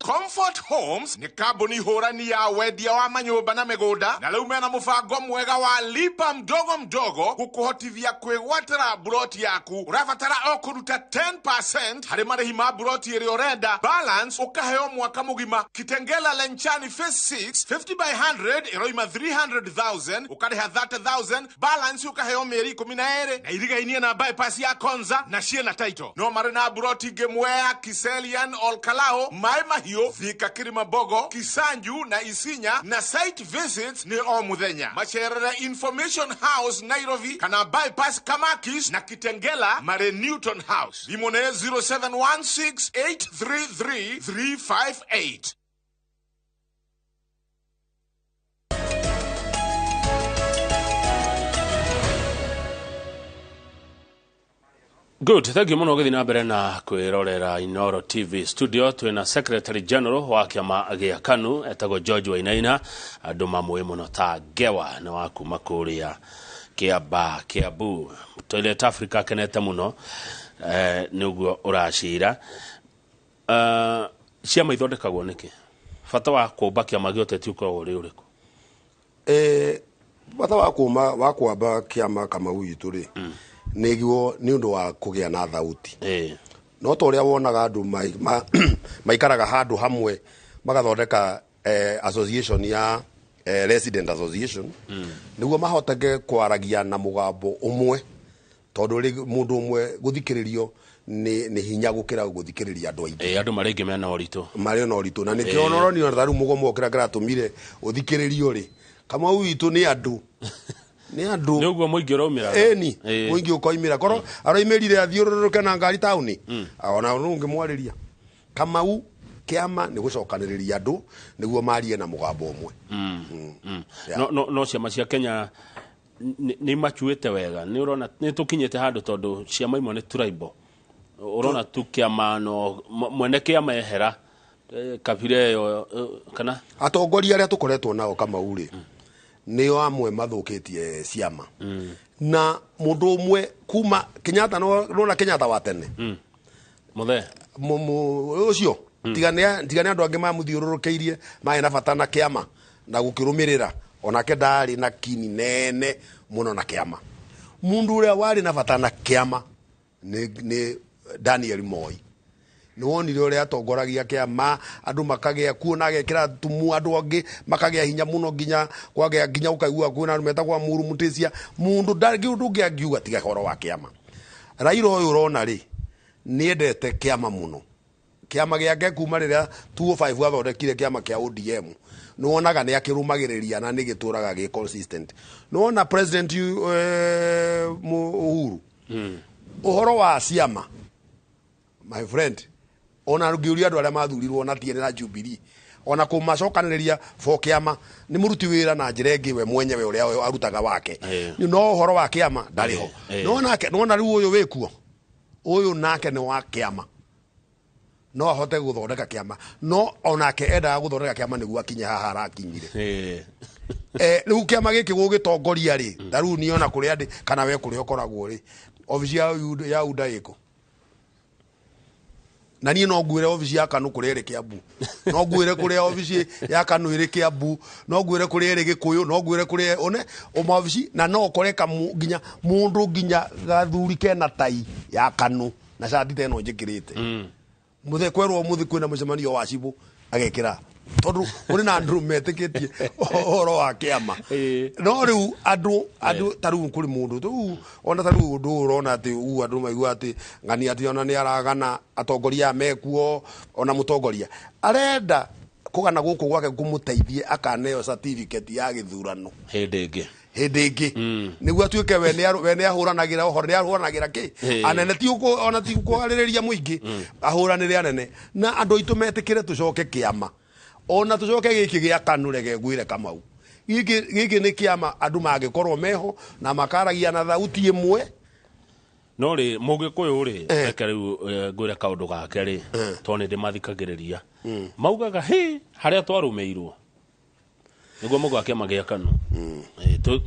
Comfort Homes ni kambuni hũrani ya wendia wa manyũmba na mĩgũnda na rĩu mena mũbango mwega wa lipa mdogo mdogo gũkũhotithia kwĩgwatĩra buroti yaku. Ũrabatara o kũruta 10% harĩ marĩhi ma buroti ĩrĩa ũrenda, balance ũkaheo mwaka mũgima. Kitengela Lenchani Phase 6 50 by 100 ĩroima 300,000, ũkarĩha 30,000, balance ũkaheo mĩeri 12 na irigainie na bypass ya Konza na Shiena Title. No marĩ na buroti ingĩ Mwea, Kiselian, Olkalao, Mai Mahiũ, Thika, Kirimambogo, Kisanju na Isinya na site visits ni o muthenya. Macerere Information House Nairobi kana bypass Kamakis na Kitengela mare Newton House. Limone 0716-833-358. Good, thank you muno gĩthi na mbere na kwĩrorera Inooro TV studio. Twĩna Secretary General wa kĩama gĩa KANU etagwo George Wainaina, andũ mamwe mũno ta Ngewa na wa kuma kũrĩa Kĩamba, Kĩambu. Toilet Africa kenete mũno nĩguo ũracira. Ciama ithondekagwo nĩkĩ? Bata wa kũmba kĩama gĩa ũteti ũkoragwo ũrĩ ũrĩkũ? Bata wa kwamba kĩama kama witũ rĩ nĩguo nĩ ũndũ wa kũgĩa na thauti. No ta ũrĩa wonaga andũ maikaraga handũ hamwe magathondeka association ya resident association nĩguo mahoteke kwaragia na mũgambo ũmwe, tondũ mũndũ ũmwe gũthikĩrĩrio nĩ hinya gũkĩra gũthikĩrĩria andũ aingĩ. Andũ marĩ ngĩ mena ũritũ. Marĩ na ũritũ na nĩkĩo onoronio na rĩu mũgomo kĩrĩa kĩratũmire ũthikĩrĩrio rĩ kama witũ nĩ andũ ni andu nĩguo mũingĩ ũraumĩra mũingĩ ũkoimĩra korwo aroimĩrire athiũrũrũke na ngari taũni ona ũngĩ mwarĩria Kamau kĩama nĩ gũcokanĩrĩria andũ nĩguo marie na mũgambo ũmwe. No ciama cia Kenya nĩ machuĩte wega, nĩ ũrona nĩ tũkinyĩte handũ tondũ ciama imwe nĩ tribal. Ũrona tu kĩama no mwene kĩama ehera kabira yo kana atongoria arĩa tũkoretwo nao Kamau rĩ nĩo amwe mathũkĩtie ciama na mũndũ ũmwe kuma Kenyatta no na Kenyatta wa tene muthe ũcio tigane andũ angĩ mamũthiũrũrũkĩirie maĩ na bata na kĩama na gũkĩrũmĩrĩra onake ndarĩ na kini nene mũno na kĩama. Mũndũ ũrĩa warĩ na bata na kĩama nĩ Daniel Moi. Nĩ wonire ũrĩa atongoragia kĩama andũ makagĩa kuona agekĩra tumu andũ angĩ makagĩa hinya mũno nginya kwagĩa nginya ũkaigua kuona andũ metagwo Muru Mutĩcia mũndũ ndarĩ ũndũ ũngĩ angiuga tiga horo wa kĩama. Raila ũyũ ũrona rĩ nĩendete kĩama mũno. Kĩama gĩake kuma rĩrĩa 205 athondekire kĩama kĩa ODM nĩ wonaga nĩ akĩrũmagĩrĩria na nĩ gĩtũraga gĩ consistent. Nĩ wona President Uhuru ũhoro wa ciama my friend ona ngĩũria andũ arĩa mathurirwo na tiene na Jubilee ona kũmacokanĩrĩria for kĩama nĩ mũruti wĩra na njĩra ĩngĩ we mwenyewe ũrĩa arutaga wake no ũhoro wa kĩama ndarĩ ho. Nona rĩu ũyũ wĩkuo ũyũ nake nĩ wa kĩama no ahote gũthondeka kĩama no onake endaga gũthondeka kĩama nĩguo akinye haha arakinyire. Rĩu kĩama gĩkĩ gũgĩtongoria rĩ ta rĩu niona kũrĩa ndĩ kana we kũrĩa ũkoragwo rĩ obici ya UDA ĩkũ na niĩ no ngwĩre obici ya KANU kũrĩa ĩrĩ Kĩambu no ngwĩre kũrĩa obici ya KANU ĩrĩ Kĩambu no ngwĩre kũrĩa ĩrĩ Gĩkũyũ no ngwĩre kũrĩa one obici na no ũkoreka nginya mũndũ nginya gathuri kena tai ya KANU na cati teno njĩkĩrĩte muthe kwerwo muthi kwĩna mũcemanio wa Cibu agekĩra tondu uri na andu metiketie horo wa kiama no riu andu taru kuri mundu tu ona taru ndu urona ati andu maigua ati ngani ati ona ni aragana atongoria mekuo ona mutongoria arenda kugana guku gwake kumuteithie akaneo certificate ya githurano hindingi niguo atuike we ne ahuranagira ohoro ne ahuranagira ki anene ti uko ona ti uko aririria muingi ahuranire anene na andu itu metikire tucoke kiama ona tucoke giki gia kanurege gwire Kamau giki ni kiama andu magikorwo meho na makaragia na thauti imwe no ri mugikuyu ri reke riu gwire kaundu gake ri to ni ndimathikagiriria maugaga haria twarumeirwo niguo mugo akiama gia KANU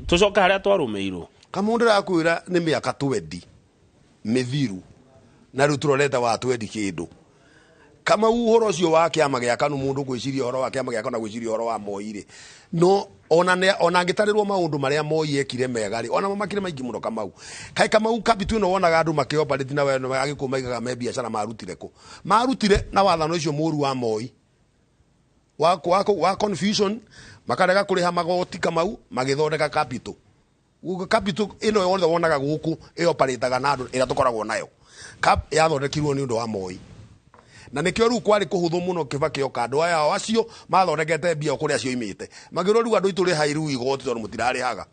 tucoka haria twarumeirwo Kamau ndirakwira ni miaka 20 mithiru na riu turoreta wa 20 kindu Kamau uhoro ucio wa kiama gia KANU mundu gwiciria uhoro wa kiama gia KANU na gwiciria uhoro wa Moi no ona ngitarirwo maundu maria Moi ekire megari ona makire maingi muno Kamau kai Kamau kabitu ino wonaga andu makioperate na we agikumaikaga me biashara marutire na wathano ucio muru wa Moi wa confusion makarega kuriha magoti Kamau magithondeka capital ino yothe wonaga guku ioperataga na andu ira tukoragwo nayo yathondekirwo ni undu wa Moi na nikio ru kwari kuhuthu muno Kibaki okando aya acio mathondekete mbia kuri acio imite magiro ru andu ituri hairu igoti tondu mutirari haga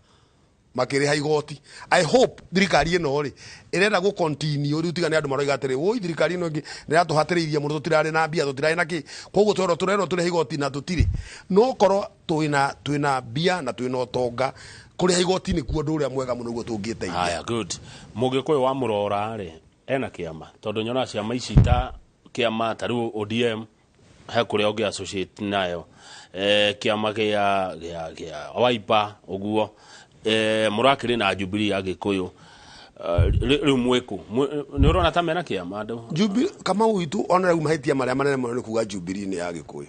makiri haigoti I hope thirikari ino ri irenda go continue ru tigani andu maroiga atiri woi thirikari ino ngi niratuhatiriria muno tutirari na mbia tutirari naki koguo turero turi haigoti na tutiri no korwo twina mbia na twina utonga kuri haigoti ni kuo ndu ria mwega muno guo tungiteithia haya good mugikuyu wa murora ri ena kiama tondu nyona ciama ici ta kiama taru ODM he kuria ungi associate nayo kiama gia Wiper uguo murakiri na Jubilee agikuyu riu mweku ni urona ta mena kiama andu Jubilee kama uitu ona riu mahitia maria manene muno ni kuga Jubilee ni agikuyu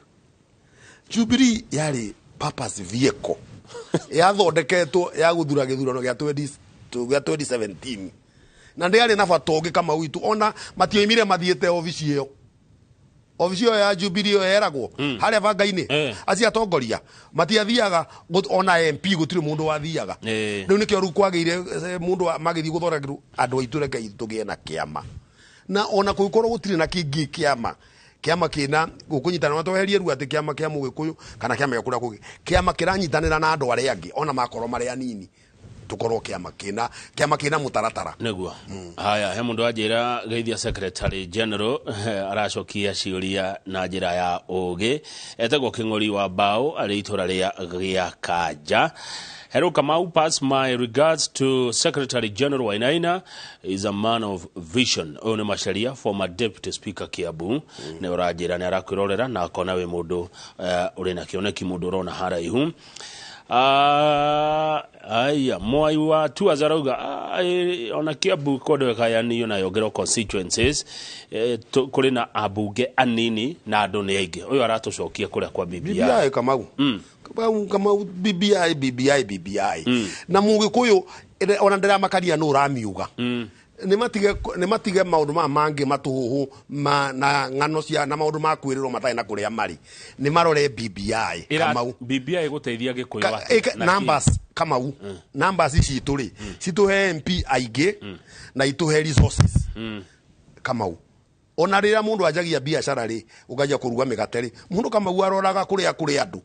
Jubilee yari purpose vehicle yathondeketwo ya guthura githurano gia 2017 na ndiari na batongi kama uitu ona matioimire mathiete ofisi yo ya Jubilee yeragwo haria bangaini acia atongoria matiathiaga ona MP gutire mundu wathiaga riu nikio ru kwagire mundu magithi guthondekirwo andu aitureke itugie na kiama na ona kuikorwo gutire na kingi kiama kina gukunyitana matweherie ru ati kiama kia mugikuyu kana kiama ya kuria kugi kiama kiranyitanira na andu aria angi ona makorwo maria nini tukorwo kiama kina mutaratara neguo haya he mundu ajira geithia secretary general aracokia ciuria na njira ya ugi etagwo King'ori wa Bao ari itura ria gia Kanja. Hello Kamau, pass my regards to Secretary General Wainaina. Is a man of vision. One Masharia, former Deputy Speaker Kiambu. Ne urajira ne arakwirorera na akona we mundu uri na kioneki mundu rona hara ihu. Aya Mwai wa tu azarauga ona Kiambu kodo kayani na yogero constituencies kuri na abunge anini na andu ni aingi uyu aratucokia kuria kwa BBI Kamau Kamau BBI na mugikuyu ona ndira makaria no ramiuga ni matige maundu mangi matuhuhu na ngano cia na maundu ma kwiriro matai na kuria mari ni marore BBI Kamau BBI guteithia gikuyu numbers Kamau numbers ici turi cituhe MP aige na ituhe resources Kamau ona rira mundu ajagia biashara ri ukaja kuruga migateri mundu Kamau aroraga kuria andu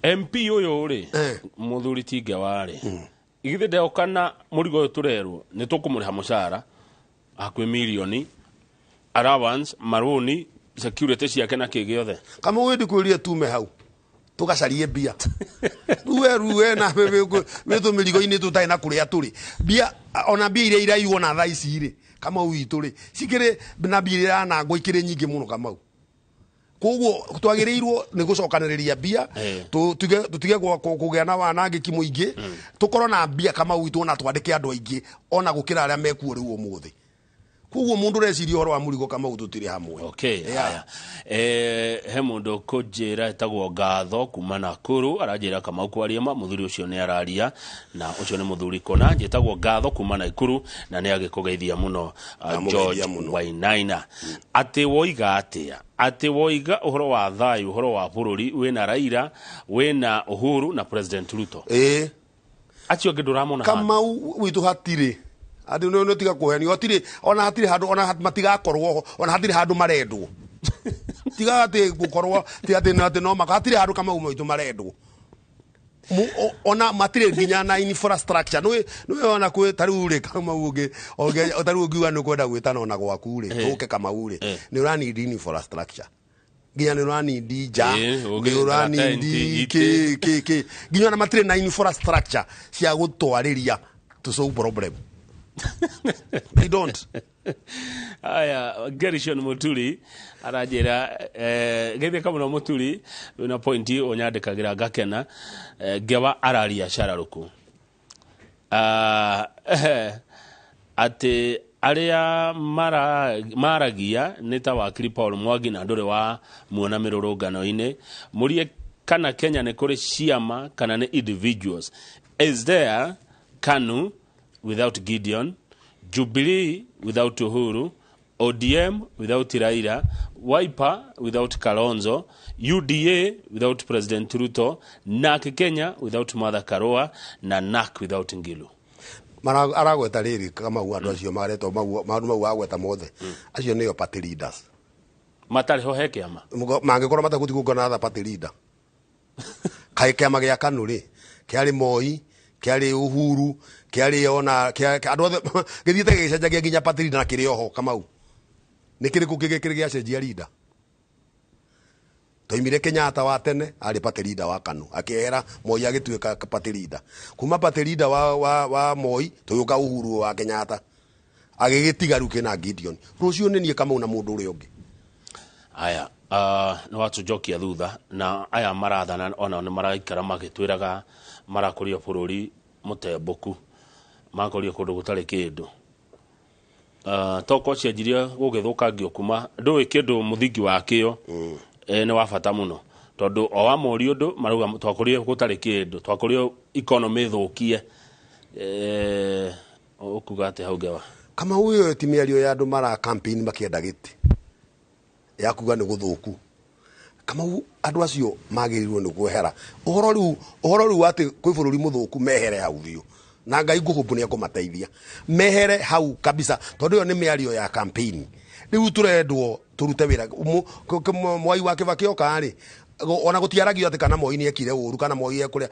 MP uyu ri muthuri tinge wari igithe ndeokana murigo uyu turerwo ni tukumuriha mushara akwe milioni allowance maroni security ciake na kigiothe kama we ndikwirie tume hau tugacarie bia ruwe na we tu mirigo-ini tutai na kuria turi bia ona bia iria iraigwo na thaa ici ri kama uitu ri cikire na bia iria na ngo ikire nyingi muno Kamau koguo twagirirwo ni gucokaniriria bia tutige kugea na wanangiki muingi tukorwo na bia Kamau itu na twandike andu aingi ona gukira aria mekuo riu umuthi Kuguo mundu reciria horo wa murigo kama ututire hamwe. Okay, haya. He mundu kujira etagwo Ngatho kuma Nakuru arajira kama kwariema muthuri ucio ni araria na ucio ni muthuri kona etagwo Ngatho kuma Nakuru na ni agikugeithia muno George Wainaina. Ati woiga atia? Ati woiga uhoro wa thayu, uhoro wa bururi wina Raila, wina Uhuru na President Ruto. Acio ngiduramona kama witu hatire andi no tiga kuheni otire ona hatire handu ona matiga korwo ona hatire handu marendwo tiga ati gukorwo ti ati no makatire handu kama umo itu marendwo ona matire nginya na infrastructure no ona kwe tarure kama uge taru ugiwa no kwenda gwitana ona gwaku ri uke kama uri ni urani infrastructure ginya ni urani dija ni urani ke ginya na matire na infrastructure cia gutwariria to solve problem. They don't. Aya, Gerishon Muturi arajira gethia kama no Muturi na pointi onyandikagira gakena gewa araria shararuku ate aria maragia nita wakiri Paul Mwangi na ndore wa muona mirurungano-ini murie kana Kenya ne kuri ciama kana ne individuals. Is there KANU without Gideon, Jubilee without Uhuru, ODM without Raila, Wiper without Kalonzo, UDA without President Ruto, NARC Kenya without Martha Karua, na NARC without Ngilu? Aragweta riri kama andu acio mareto mau agweta mothe acio niyo party leaders matari ho heke ama mangikora mataguti gukona tha party leader kai kiama gia KANU ri kiari Moi kiari Uhuru kiari ona andu othe githiite gicenjagia nginya party leader na kiri oho Kamau nikiriku kigikiri gia cenjia leader toimire Kenyatta wa tene ari party leader wa KANU akihera Moi agituika party leader kuma party leader wa Moi tuyuka Uhuru wa Kenyatta agigitigaru kina Gideon rucio ni Kamau na mundu uri ungi. Aya no watu jokia thutha na aya marathana ona ni maraikara magitwiraga marakuria bururi mutembuku makoria kundu gutari kindu toko cianjiria gugithukangio kuma ndui kindu muthingi wakio ni wa bata muno tondu o wa mori undu maruga twakuria gutari kindu twakuria economy thukie ukuga ate haugewa kama huyo timiario ya andu mara campaign makienda giti ya kuga ni guthuku kama andu acio magirirwo ni guhera uhoro riu ati kwi bururi muthuku mehere hau biu na Ngai nguhumbu ni akumateithia mehere hau kabisa tondu yo ni miario ya campaign riu turendwo turute wira Mwai wa Kibaki oka ri ona gutiaragio ati kana Moi ni ekire uru kana Moi ekuria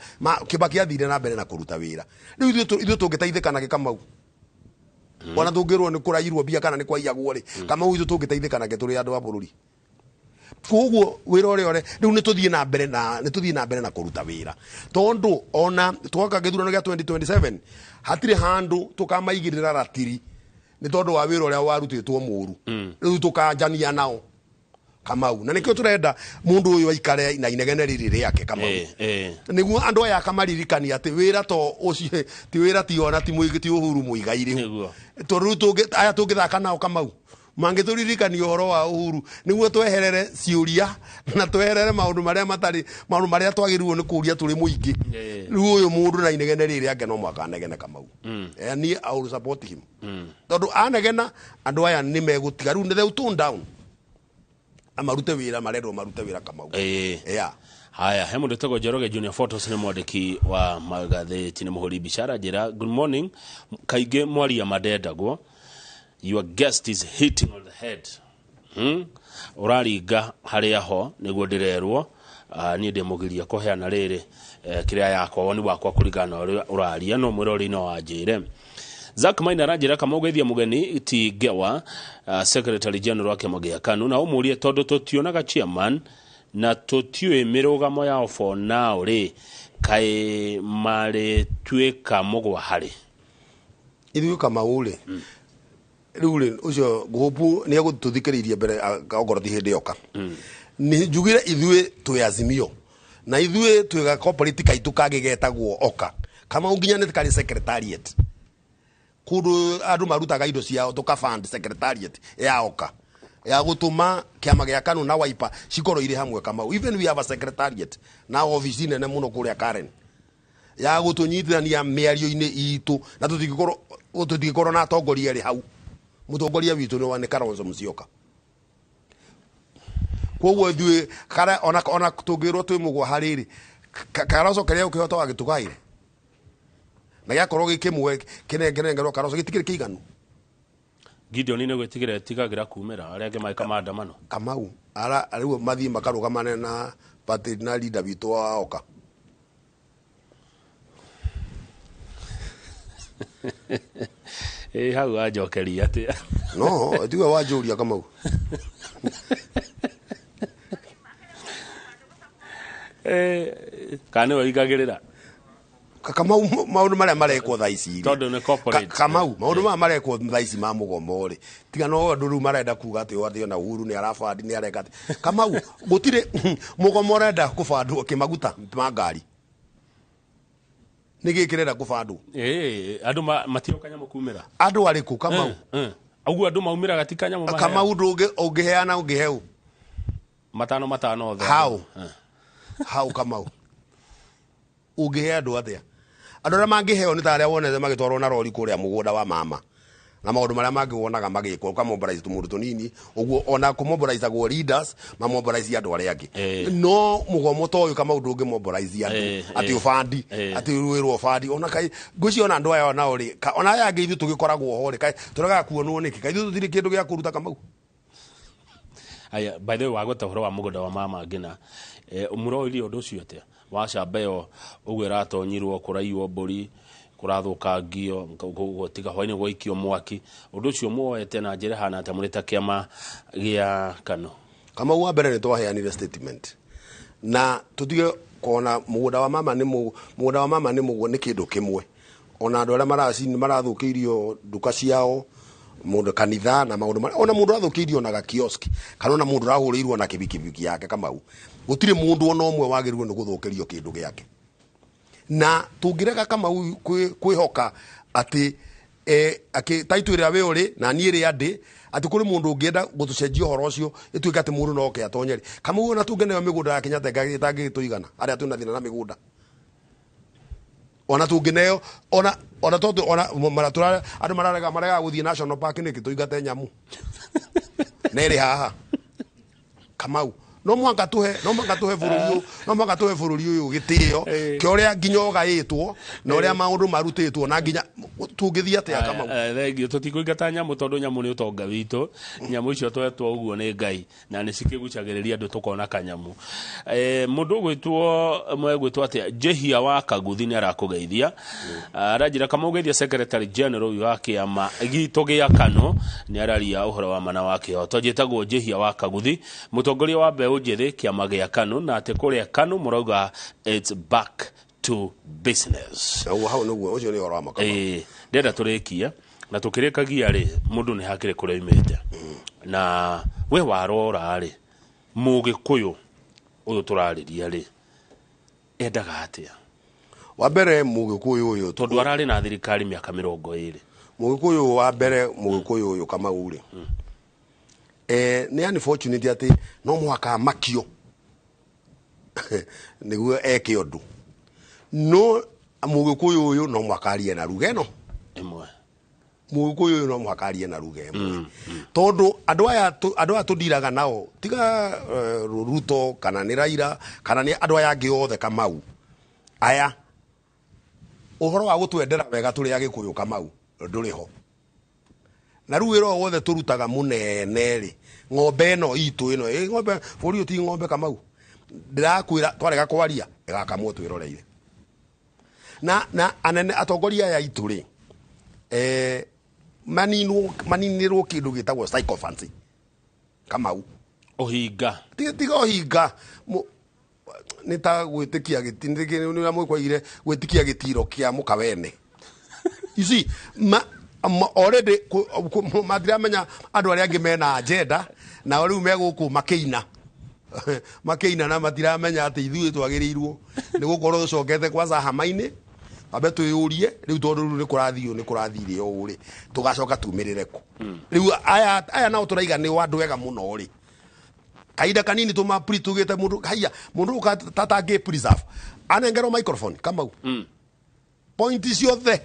Kibaki athire na mbere na kuruta wira riu ithu tungiteithika na Kamau ona tungirwo ni kurairwo bia kana ni kwaiyagwo ri Kamau ithu tungiteithika na turi andu a bururi koguo wira ore riu nituthie na mbere na kuruta wira tondu ona twaka githurano gia 2027 hatire handu tukamaigirira ratiri ni tondu wa wira uria warutitwo muru riu tukanjania nao Kamau na nikio turenda mundu uyu aikare na inegene riri riake Kamau niguo andu aya kamaririkania ati wira to ucie ti wira ti ona ti muigiti Uhuru muigaire tondu aya tungithaka nao Kamau mangituririkania horo wa Uhuru niguo tweherere ciuria na tweherere maundu maria matari maundu maria twagirirwo ni kuria turi muingi riu uyu mundu na inegene riri ake no mwaka anegene Kamau ni I will support him tondu anegena andu aya ni megutiga riu they tone down amarute wira marendwo marute wira Kamau haya he mundu tego Njoroge Junior Photos ni mwandiki wa magatheti ni muhuri bicara jira good morning kaige mwaria madendagwo your guest is hitting on the head uraringa haria ho niguo ndirerwo ni ndimugiria kuheana riri kiria yakwa woni wakwa kurigana uraria no mwirori no wanjire Zack Maina ranjira kama ugethia mugeni ti Gewa Secretary General wa Kĩama gĩa KANU na umurie tondu tutionaga chairman na tutiwe mirugamo yao for now ri kai mari tweka mugwa hari ithu kama ule riu ucio ngupu ni agututhikiriria mbere ogoroti hindi yoka ni njugire ithue tuyazimio na ithue twega corporate kaitu kagegetagwo oka kama unginya ne kali secretariat kundu andu marutaga indo ciao tukafund secretariat yaoka ya gutuma kiama gia KANU na Wiper cikoro iri hamwe Kamau. Even we have a secretariat na office nene muno kuria Karen ya gutunyithania miario-ini itu na tutigikoro na atongoria ri hau. Mutongoria witu ni wane Kalonzo Musyoka. Koguo thue kara ona tugirwo twi mugwa hariri Kalonzo keria ukihota wagitugaire na yakorwo gikimwe kinengerengerwo Kalonzo gitikire kiiganu. Gideon ni gwetigire tigagira kumera aria ange maika maandamano Kamau ariwo mathii makarugamane na party na leader witu wa oka. Hau ajokeria atia no tiwe wajuria Kamau. Kane waigagirira Kamau maundu maria marekwo thaici tondu ne corporate Kamau maundu marekwo thaici ma mugomo ri tiga no andu marenda kuga ati wathi ona Uhuru ni arafandi ni areka Kamau gutire mugomo renda kubandwo kimaguta ma ngari nigi kirenda kubandwo andu matioka nyamu kumira andu ariku Kamau augu andu maumira gatika nyamu mahea Kamau ndungi ungiheana ungiheu matano othe how Kamau ungihe andu atia andu aria mangiheo ni ta aria wonete magitwarwo na rori kuria mugunda wa mama na maundu maria mangiwonaga magikwo ka mobilize tumundu tunini uguo ona ku mobilize go leaders ma mobilize andu aria angi no mugomo to uyu Kamau ndungi mobilize andu ati ufandi ati ruirwo fandi ona kai guci ona andu aya ona uri ona aya angi ithu tugikoragwo ho ri kai turaga kuonwo niki kai ithu tutiri kindu gia kuruta Kamau. Aya by the way wagota horo wa mugunda wa mama ngina umuro ili undu ucio atia wacambeo ugwira atonyirwo kuraiwo mburi kurathukangio gotiga hwaini goikio mwaki undu ucio muoete na njira hana ata murita kiama gia KANU. Kamau wa mbere ni twaheanire statement na tutige kona mugunda wa mama ni mugo ni kindu kimwe ona andu aria marathukirio nduka ciao mundu kanitha na maundu ona mundu athukirio na gakioski kana ona mundu rahurirwo na kibikibiki yake Kamau gutire mundu ona omwe wagirwo ni guthukirio kindu giake na tungirega Kamau kwihoka ati taitwira we uri na niiri andi ati kuri mundu ungienda gutucenjia horo ucio ituika ati mundu no ke atonyeri Kamau ona tungeneyo migunda ya Kenyatta tangi tuigana aria tuna thina na migunda ona tungeneyo ona tondu ona maratura andu mararega guthie national park ni kituigate nyamu neri haha Kamau no mwanga tuhe bururi uyu gitio kioria nginyo gaitwo na uria maundu marutitwo na nginya tungithia atia Kamau thengio tutikuingata nyamu tondu nyamu ni utonga witu nyamu icio twetwo uguo ni Ngai na ni cikigucagiriria andu tukona kanyamu mundu gwitwo atia Jehia wa Kaguthi ni arakugeithia aranjira Kamau geithia secretary general uyu wa kiama gitu gia KANU ni araria uhoro wa mana wake ho tojitagwo Jehia wa Kaguthi mutongoria wa mbeũ njĩthĩ kiama gia KANU na ati kuria KANU murauga it's back to business. Hau nuguo ucio ni uhoro wa makama ndenda turikia na tukirikagia ri mundu ni hakire kuria imete na we warora ri mugikuyu uyu turariria ri endaga atia wa mbere mugikuyu uyu tondu arari na thirikari miaka 20 mugikuyu wa mbere mugikuyu uyu Kamau ri ni unfortunate ati no mwaka makio niguo eke undu no mugikuyu uyu no mwakarie na ruga eno imwe mugikuyu uyu no mwakarie na ruga imwe tondu andu aya tudiraga nao tiga Ruto kana ni Raila kana ni andu aya angi othe Kamau aya uhoro wa gutwendera wega turi agikuyu Kamau nduriho na ruwiro wothe turutaga munene ri ng'ombe no itu ino ng'ombe buri uti ng'ombe Kamau ndirakwira twarega kwaria igakamwo twiroreire na anene atongoria ya itu ri maninirwo kindu gitagwo psychophancy Kamau ohinga tiga ohinga nita gwitikia gitindike ni amukwaire gwitikia gitiro kia mukawene you see already matiramenya andu aria angi mena agenda na riu meguku makeina na matiramenya ati ithuĩ twagirirwo ni gukorwo cokete kwa hama-ini abe tuyurie riu tondu ni kurathire o uri tugacoka tumirire ku riu aya nao turaiga ni wandu wega muno ri kaida kanini tuma tugite mundu tataangi preserve anengero microphone kama point ciothe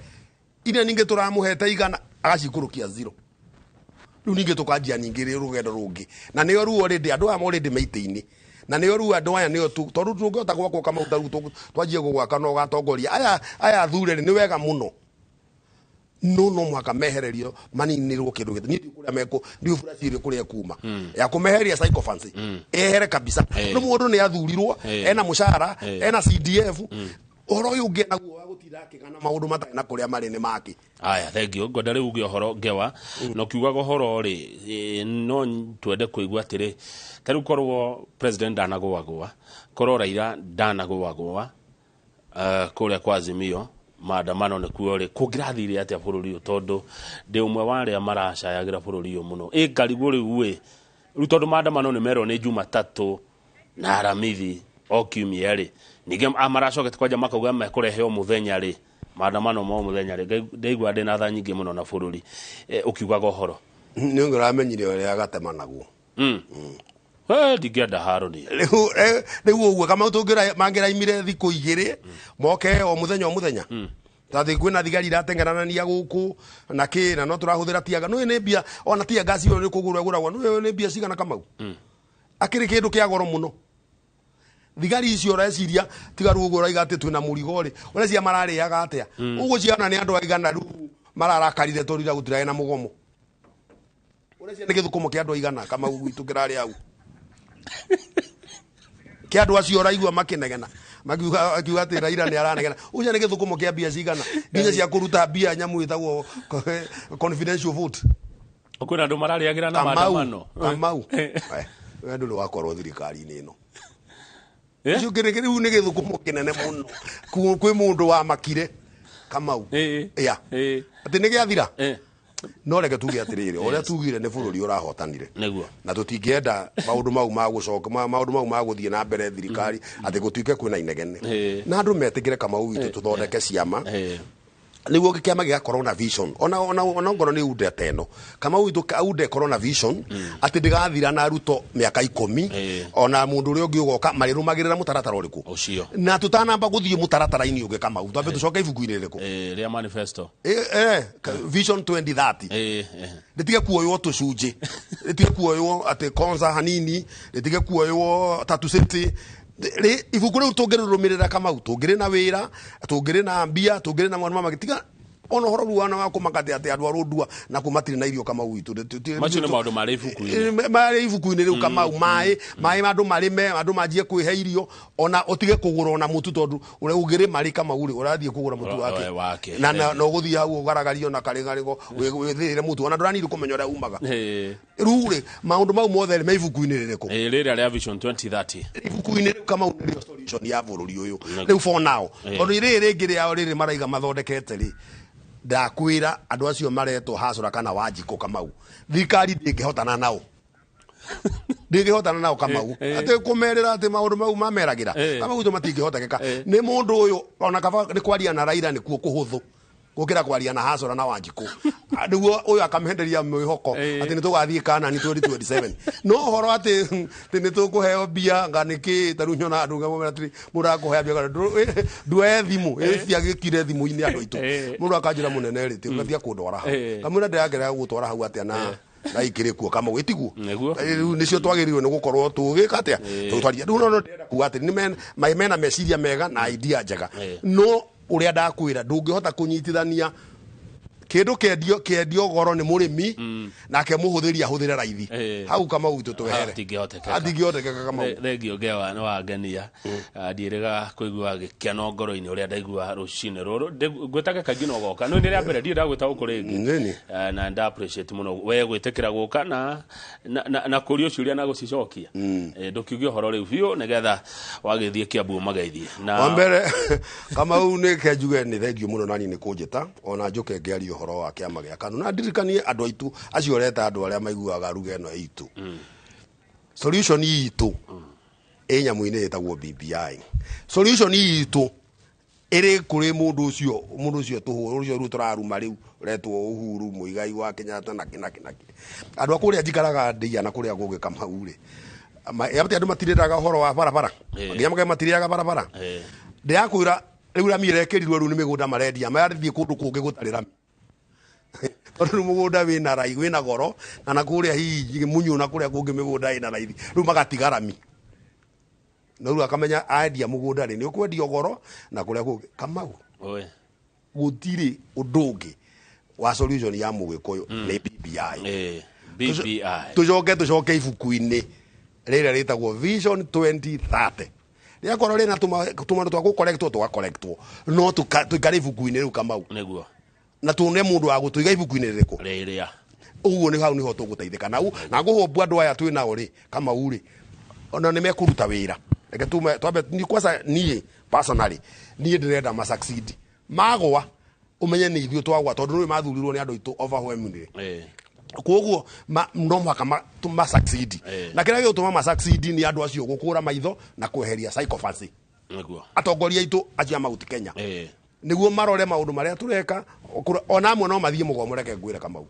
ina ninge turamuhete igana agacikurukia 0 riu ninge tukanjia ninge rugendo rungi na niyo ru already andu aya already meite-ini na niyo ru andu aya niyo tondu tungihota gwakwo kama utaru twanjie gugwaka no gatongoria aya thure ni wega muno no mwaka mehererio maninirwo kindu gitu ni kuria meko ndi furaciri kuria kuma ya kumeheria psychophancy ehere kabisa no mundu ni athurirwo ena mushara ena CDF oro yungi naguo wa gutira kigana maundu matari na kuria mari ni maki aya thank you ngoda riu ugi ohoro ngewa no kiugaga ohoro ri no twende kuigua atiri taru korwo president danagwagwa korwo Raila danagwagwa kuria kwa Azimio maandamano ne kuore kugirathire atia bururi u tondu ndi umwe ware maracayagira bururi u muno ngarigu riu riu tondu maandamano ne mero ne Jumatatu na Aramithi o kiumia ri nige amaracokete kwaja makauga mekurehe o muthenya ri maandamano mo muthenya ri ndeigua ndi na tha nyingi muno na bururi ukiugaga ohoro ni ngiramenyire ore agatema naguo digenda haroni riu uguo kama utungira mangira imire thiku igiri moke o muthenya tathi kwina thigari iratengeranania guku na ki na no turahuthira tiaga no ni bia ona tia gasi yo ni kugura guragwa no ni bia cigana kamau akiri kindu kia goro muno thigari icio reciria tigaru ugura igate twina murigo ri urecia marari yaga atia uguo ciana ni andu aigana ru mararakarire torira gutira na mugomo urecia ni githukumo kia andu aigana kamau gwitu kirari au kia andu acio raigua makinegena makiuga ati Raila ni aranegena ucia ni githukumo kia bia cigana nginya cia kuruta bia nyamu itagwo confidential vote okuna andu marariagira na maandamano kamau andu ni wakorwo thirikari-ini ino icio kiri ni githukumo kinene muno kwi mundu wa makire kamau ya ati ni giathira no reke tuge atiriri oria tugire ni bururi urahotanire na tutingienda maundu mau ma gucoka maundu mau ma guthie na mbere thirikari ati gutuike kwina inegene na andu metikire kama witu tuthondeke ciama niguo gikiama gia corona vision ona ngoro ni ude teno kama witu aude corona vision ati ndigathira na ruto miaka 10 ona mundu uri ungi ugoka marirumagirira mutaratara uriku na tutanamba guthie mutaratara-ini ungi kama uthambe tucoke ibuku-ini riku ria manifesto vision 2030 nditige kuoywo tucunji nditige kuoywo ati konza hanini nditige kuoywo tatu city ri ibuku riu tungirirumirira kama tungiri na wira tungiri na mbia tungiri na mwana magitiga ono horo ruana wa kumakate ati andu arundua na kumatiri na irio kama witu macio ni maundu mari ibuku-ini riu kama mai andu marime andu majie kwihe irio ona utige kugura ona mutu tondu ure ugiri mari kama uri urathie kugura mutu wake na no guthia hau ugaragario na karigarigo withire mutu ona ndurani kumenya ura umaga rure maundu mau mothe me ibuku-ini ririku riri ria vision 2030 ibuku-ini riu kama uri solution ya bururi uyu riu for now ondu riri ringi ria riri maraiga mathondekete ri ndakwira andu acio maretwo Hasura kana Wanjiku kamau thikari ndingihotana nao ndingihotana nao kamau ati kumerera ati maundu mau mameragira kama gutu matingihoteka ni mundu uyu ona kaba ni kwaria na Raila ni kuo kuhuthu gukira kwaria na Hasura na Wanjiku niguo uyu akamhenderia mwihoko ati ni tugathie kana ni 2027 no horo ati ni tukuheo bia nganiki tarunyo na andu ngamomera tri murakuhea bia ndwe thimu cia gikire thimu-ini andu itu mundu akanjira munene ri ti ugathia kundwara hau kamuna ndagera gutwara hau atia na ikire kuo kama gwitiguo nicio twagirirwo ni gukorwo tugika atia tutwaria ndu no ndenda kuga ati ni mena meciria mega na idea njega no uria ndakwira ndungihota kunyitithania kindu kendio goro ni murimi nake muhuthiria ahuthire raithi hau kama witu twehere atingihoteka kama thengio ngewa ni wangenia ndirega kuigua gikeno ngoro-ini uria ndaigua rucine ruru ngwetaga kaingi no goka no ni ria mbere ndirĩ ndagwĩta gũkũ rĩngĩ na nda appreciate muno we gwĩtĩkĩra gũka na kũria ciũria na gũcicokia ndũkiuge ũhoro rĩu biũ nĩgetha wagĩthiĩ Kiambu magaithie na wambere kama u nĩ kenjuge nĩ thengio muno nani nĩ kũnjĩta ona njuke ngĩaria horo wa kiama gia KANU na ndirikanie andu aitu acio reta andu aria maiguaga ruga eno itu solution itu nyamu-ini itagwo BBI solution itu ere kuri mundu ucio tuhurucio ru turaruma riu retwo Uhuru Muigai wa Kenyatta na kinaki andu akuria njikaraga ndia na kuria gugi Kamau ri yabati andu matiriraga horo wa barabara nginya magai matiriraga barabara ndiakwira riu rami rekerirwo riu ni migunda marendia mayathie kundu kungi gutarira tondu mugunda wina rai wina goro na nakuria hihi munyu na kuria kungi migunda ina raithi riu magatigarami no ru akamenya aendia mugunda ri ni ukwendia goro na kuria kungi Kamau gutiri undungi wa solution ya mugikuyu ni BBI tucoke ibuku-ini rira ritagwo Vision 2030 ria korwo rina tumano twa gukorektwo no tuikare ibuku-ini riu Kamau niguo na tuone mundu wa gutuiga ibuku-ini ririku riria uguo ni hau niho tuguteithika nau na nguhombu andu aya twina uri Kamau ri ona ni mekuruta wira reke twambe ni kwasa nie personally nie ndirenda ma succeed magwa umenye ni ithuĩ twagwa tondu nĩ mathurirwo nĩ andũ aitũ overwhelmingly koguo no mwaka ma succeed na kĩrĩa gĩgũtũma ma succeed nĩ andũ acio gũkũra maitho na kweheria psychopathy atongoria aitũ acia mauti Kenya nĩguo marore maũndũ marĩa tũreka ona amwe no mathiĩ mũgomo reke ngwĩre Kamau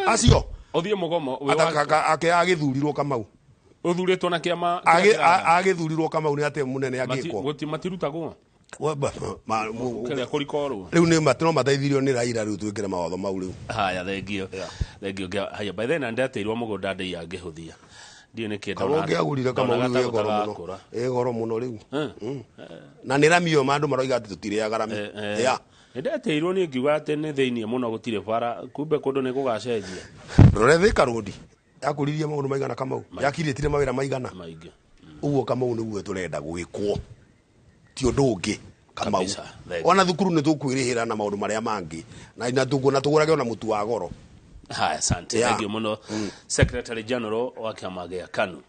acio ũthiĩ mũgomo agĩthurirwo Kamau uthuritwo na kiama agithurirwo Kamau ni ate munene agikwo matirutagwo kaya kurikoru riu ni matino mateithirio ni Raila riu twikire mawatho mau riu haya thengio haya by then ndateirwo mugunda ndei angihuthia ndio ni kinda karonge agurire Kamau riu goro muno riu na ni ramio mandu maroiga ati tutiriaga rami ya ndateirwo ni ngiuga ati ni theinie muno gutire bara kumbe kundu ni gugacenjia rore Thika Road yakuririe maundu maigana Kamau yakiritire mawira maigana maingi uguo Kamau niguo turenda gwikwo ti undu ungi Kamau ona thukuru ni tukwirihira na maundu maria mangi na tugurage ona mutu wa goro haya asante thank you muno Secretary General wa kiama gia KANU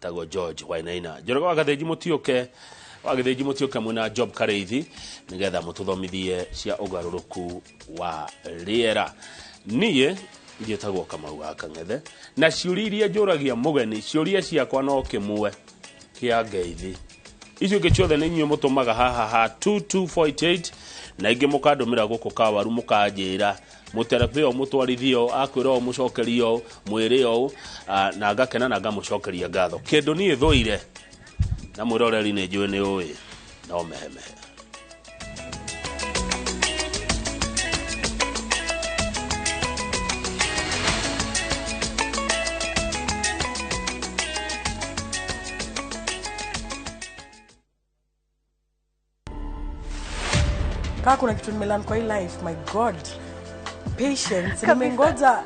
tago George Wainaina Njoroge wa Gathĩnji Mũtioke mwena Job Kareithi nigetha mututhomithie cia ugaruruku wa riera niye njĩtagwo Kamau wa Kang'ethe na ciũria njũragia mũgeni ciũria ciakwa no kimwe kia ngeithi icio ingĩ ciothe nĩ inyuĩ mũtũmaga haha 2248 na ingĩ mũkandũmĩra gũkũ Kawaru mũkanjĩra mũterebe mũtwarithio akwĩra o mũcokerio mwĩrĩ o na ngakena na ngamũcokeria ngatho kĩndũ niĩ thũire na mwĩroreri nĩ njũĩ nĩ ũĩ no mehemehe kuna kitu nimelan kwa hii life, my god, patience. Nimengoja